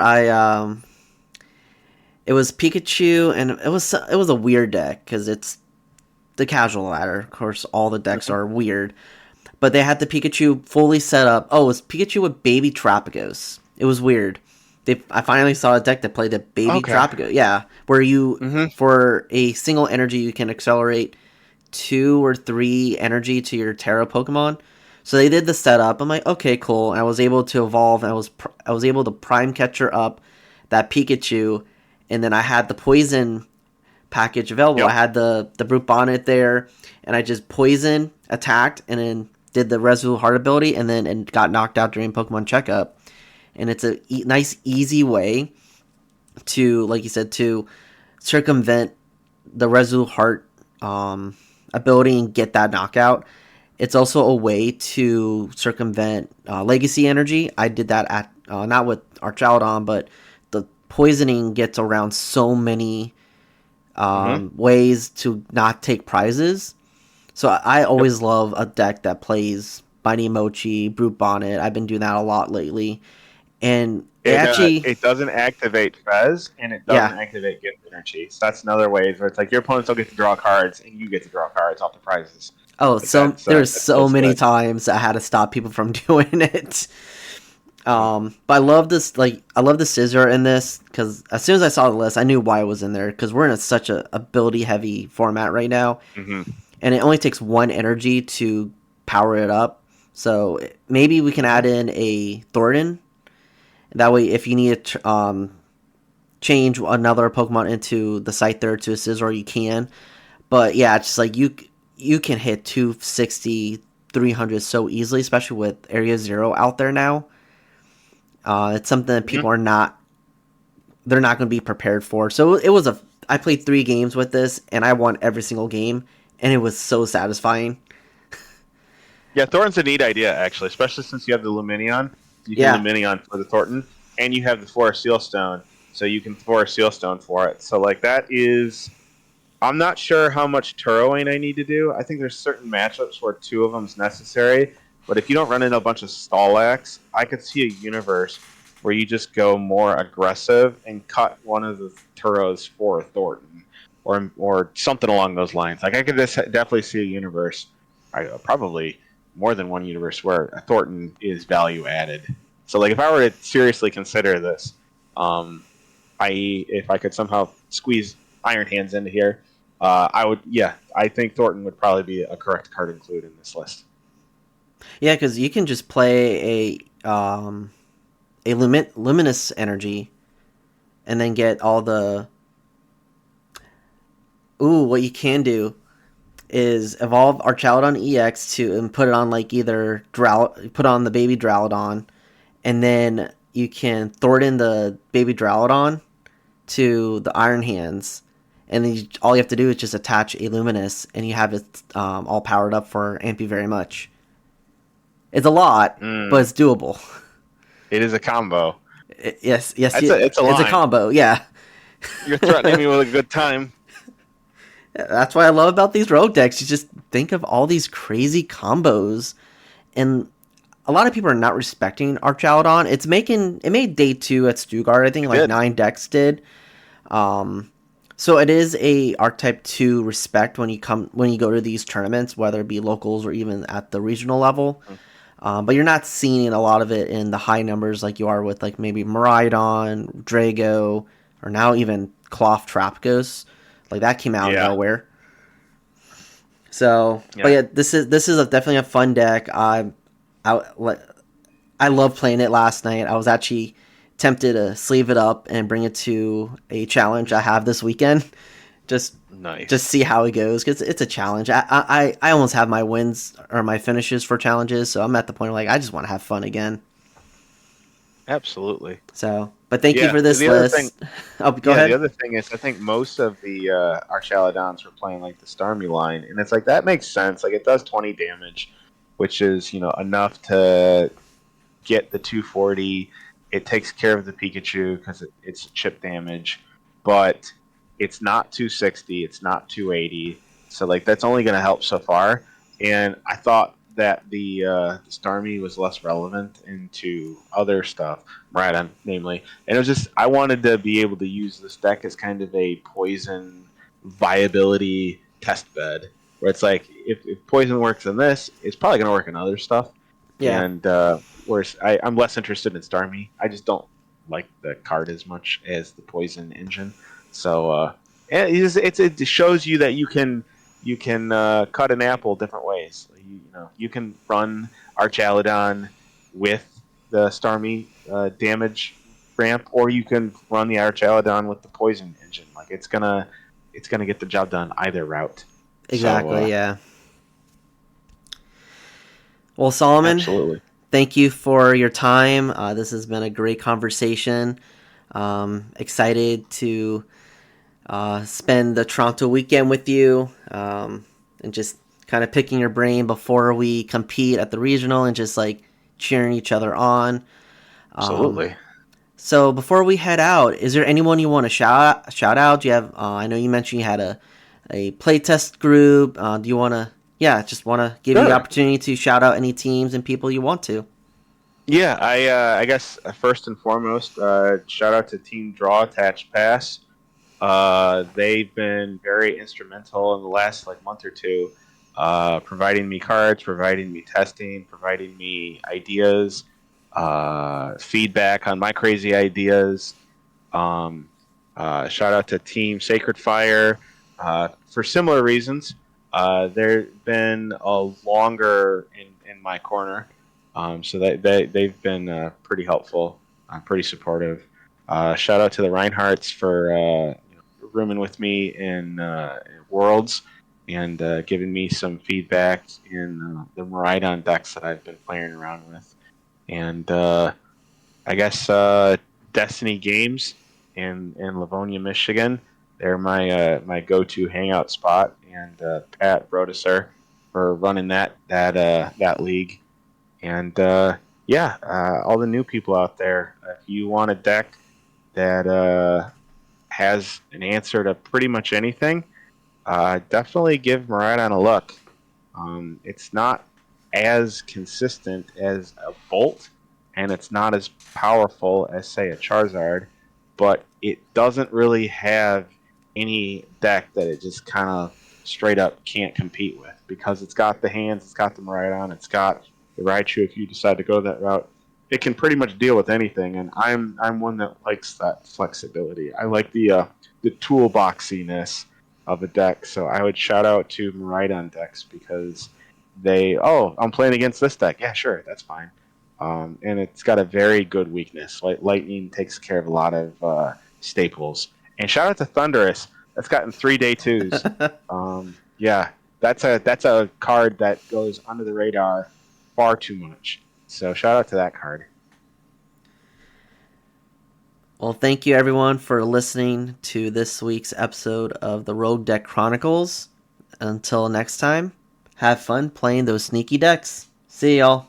it was Pikachu, and it was a weird deck because the casual ladder. Of course, all the decks are weird. But they had the Pikachu fully set up. Oh, it was Pikachu with Baby Trapagos. It was weird. I finally saw a deck that played the Baby Trapagos. Yeah, where you, for a single energy, you can accelerate 2 or 3 energy to your Tera Pokemon. So they did the setup. I'm like, okay, cool. And I was able to evolve. And I was able to Prime Catcher up that Pikachu. And then I had the Poison package available. I had the Brute Bonnet there. And I just Poison, attacked, and then did the Resolute Heart ability. And then got knocked out during Pokemon Checkup. And it's a nice, easy way to, like you said, to circumvent the Resolute Heart ability and get that knockout. It's also a way to circumvent Legacy Energy. I did that at not with Archaludon, but the poisoning gets around so many ways to not take prizes. So I always love a deck that plays Binding Mochi, Brute Bonnet. I've been doing that a lot lately. And it doesn't activate Fez, and it doesn't activate Gift Energy. So that's another way where it's like your opponents don't get to draw cards, and you get to draw cards off the prizes. Oh, so there's so many times I had to stop people from doing it. But I love this. I love the Scizor in this because as soon as I saw the list, I knew why it was in there. Because we're in such a ability heavy format right now, and it only takes 1 energy to power it up. So maybe we can add in a Thornton. That way, if you need to change another Pokemon into the Scyther to a Scizor, you can. But yeah, it's just like you can hit 260, 300 so easily, especially with Area 0 out there now. It's something that people they're not going to be prepared for. So I played 3 games with this, and I won every single game, and it was so satisfying. Yeah, Thornton's a neat idea, actually, especially since you have the Lumineon. You can Lumineon for the Thornton, and you have the Forest Sealstone, so you can Forest Sealstone for it. So, like, that is... I'm not sure how much Turoing I need to do. I think there's certain matchups where 2 of them is necessary, but if you don't run into a bunch of Stallax, I could see a universe where you just go more aggressive and cut one of the Turos for a Thornton, or something along those lines. Like, I could just definitely see a universe, probably more than one universe, where a Thornton is value added. So, like, if I were to seriously consider this, i.e., if I could somehow squeeze Iron Hands into here, I would. Yeah, I think Thornton would probably be a correct card to include in this list. Yeah, because you can just play a Luminous Energy, and then get all the. Ooh, what you can do is evolve Archaludon EX and put it on like either put on the baby Duraludon, and then you can Thornton the baby Duraludon to the Iron Hands, and then all you have to do is just attach a Luminous, and you have it all powered up for Ampy very much. It's a lot, but it's doable. It is a combo. Yes, it's a combo. Yeah, you're threatening me with a good time. That's what I love about these rogue decks. You just think of all these crazy combos, and a lot of people are not respecting Archaludon. It made day 2 at Stuttgart. I think like 9 decks did. So it is a Archetype 2 respect when you go to these tournaments, whether it be locals or even at the regional level. But you're not seeing a lot of it in the high numbers like you are with like maybe Miraidon, Drago, or now even Cloth Trapagos. Like that came out of nowhere. So, but yeah, this is definitely a fun deck. I love playing it last night. I was actually tempted to sleeve it up and bring it to a challenge I have this weekend. Just see how it goes, because it's a challenge. I almost have my wins or my finishes for challenges, so I'm at the point of like I just want to have fun again. Absolutely. So, but thank you for this list. Go ahead. The other thing is, I think most of the Archaludons were playing like the Starmie line, and it's like that makes sense. Like it does 20 damage, which is enough to get the 240. It takes care of the Pikachu because it's chip damage, but it's not 260. It's not 280. So like that's only going to help so far. And I thought that the Starmie was less relevant into other stuff, Miraidon, namely. And it was just, I wanted to be able to use this deck as kind of a poison viability test bed. where it's like if poison works in this, it's probably going to work in other stuff. Yeah. And whereas I'm less interested in Starmie. I just don't like the card as much as the poison engine. So it shows you that you can cut an apple different ways. You can run Archaludon with the Starmie damage ramp, or you can run the Archaludon with the poison engine. Like it's gonna get the job done either route. Exactly. So, yeah. Well, Solomon, absolutely. thank you for your time. This has been a great conversation. Excited to spend the Toronto weekend with you, and just kind of picking your brain before we compete at the regional and just like cheering each other on. Absolutely. So before we head out, is there anyone you want to shout out? Do you have? I know you mentioned you had a playtest group. Do you want to? Yeah, just want to give you the opportunity to shout out any teams and people you want to. Yeah, I guess first and foremost, shout out to Team Draw Attach Pass. They've been very instrumental in the last month or two, providing me cards, providing me testing, providing me ideas, feedback on my crazy ideas. Shout out to Team Sacred Fire for similar reasons. They've been longer in my corner, so they've been pretty helpful, pretty supportive. Shout out to the Reinhardts for rooming with me in Worlds and giving me some feedback in the Miraidon decks that I've been playing around with. And I guess Destiny Games in Livonia, Michigan. They're my go-to hangout spot, and Pat Brodesser for running that league. And all the new people out there, if you want a deck that has an answer to pretty much anything, definitely give Miraidon a look. It's not as consistent as a Bolt, and it's not as powerful as, say, a Charizard, but it doesn't really have any deck that it just kind of straight up can't compete with, because it's got the hands, it's got the Miraidon, it's got the Raichu if you decide to go that route. It can pretty much deal with anything, and I'm one that likes that flexibility. I like the toolboxiness of a deck, so I would shout out to Miraidon decks because I'm playing against this deck. Yeah, sure, that's fine. And it's got a very good weakness. Lightning takes care of a lot of staples. And shout out to Thundurus. That's gotten 3 day 2s. Yeah, that's a card that goes under the radar far too much. So shout out to that card. Well, thank you everyone for listening to this week's episode of the Rogue Deck Chronicles. Until next time, have fun playing those sneaky decks. See y'all.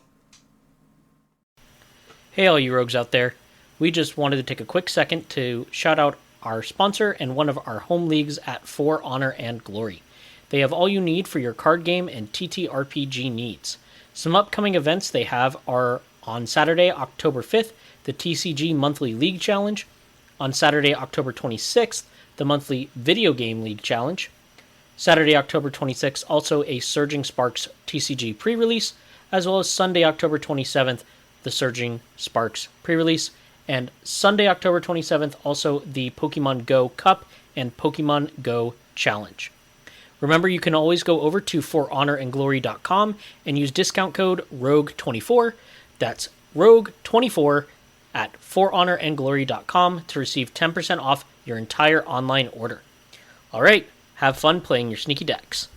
Hey all you rogues out there. We just wanted to take a quick second to shout out our sponsor and one of our home leagues at For Honor and Glory. They have all you need for your card game and TTRPG needs. Some upcoming events they have are on Saturday, October 5th, the TCG Monthly League Challenge. On Saturday, October 26th, the Monthly Video Game League Challenge. Saturday, October 26th, also a Surging Sparks TCG pre-release, as well as Sunday, October 27th, the Surging Sparks pre-release, and Sunday, October 27th, also the Pokemon Go Cup and Pokemon Go Challenge. Remember, you can always go over to forhonorandglory.com and use discount code ROGUE24. That's ROGUE24 at forhonorandglory.com to receive 10% off your entire online order. All right, have fun playing your sneaky decks.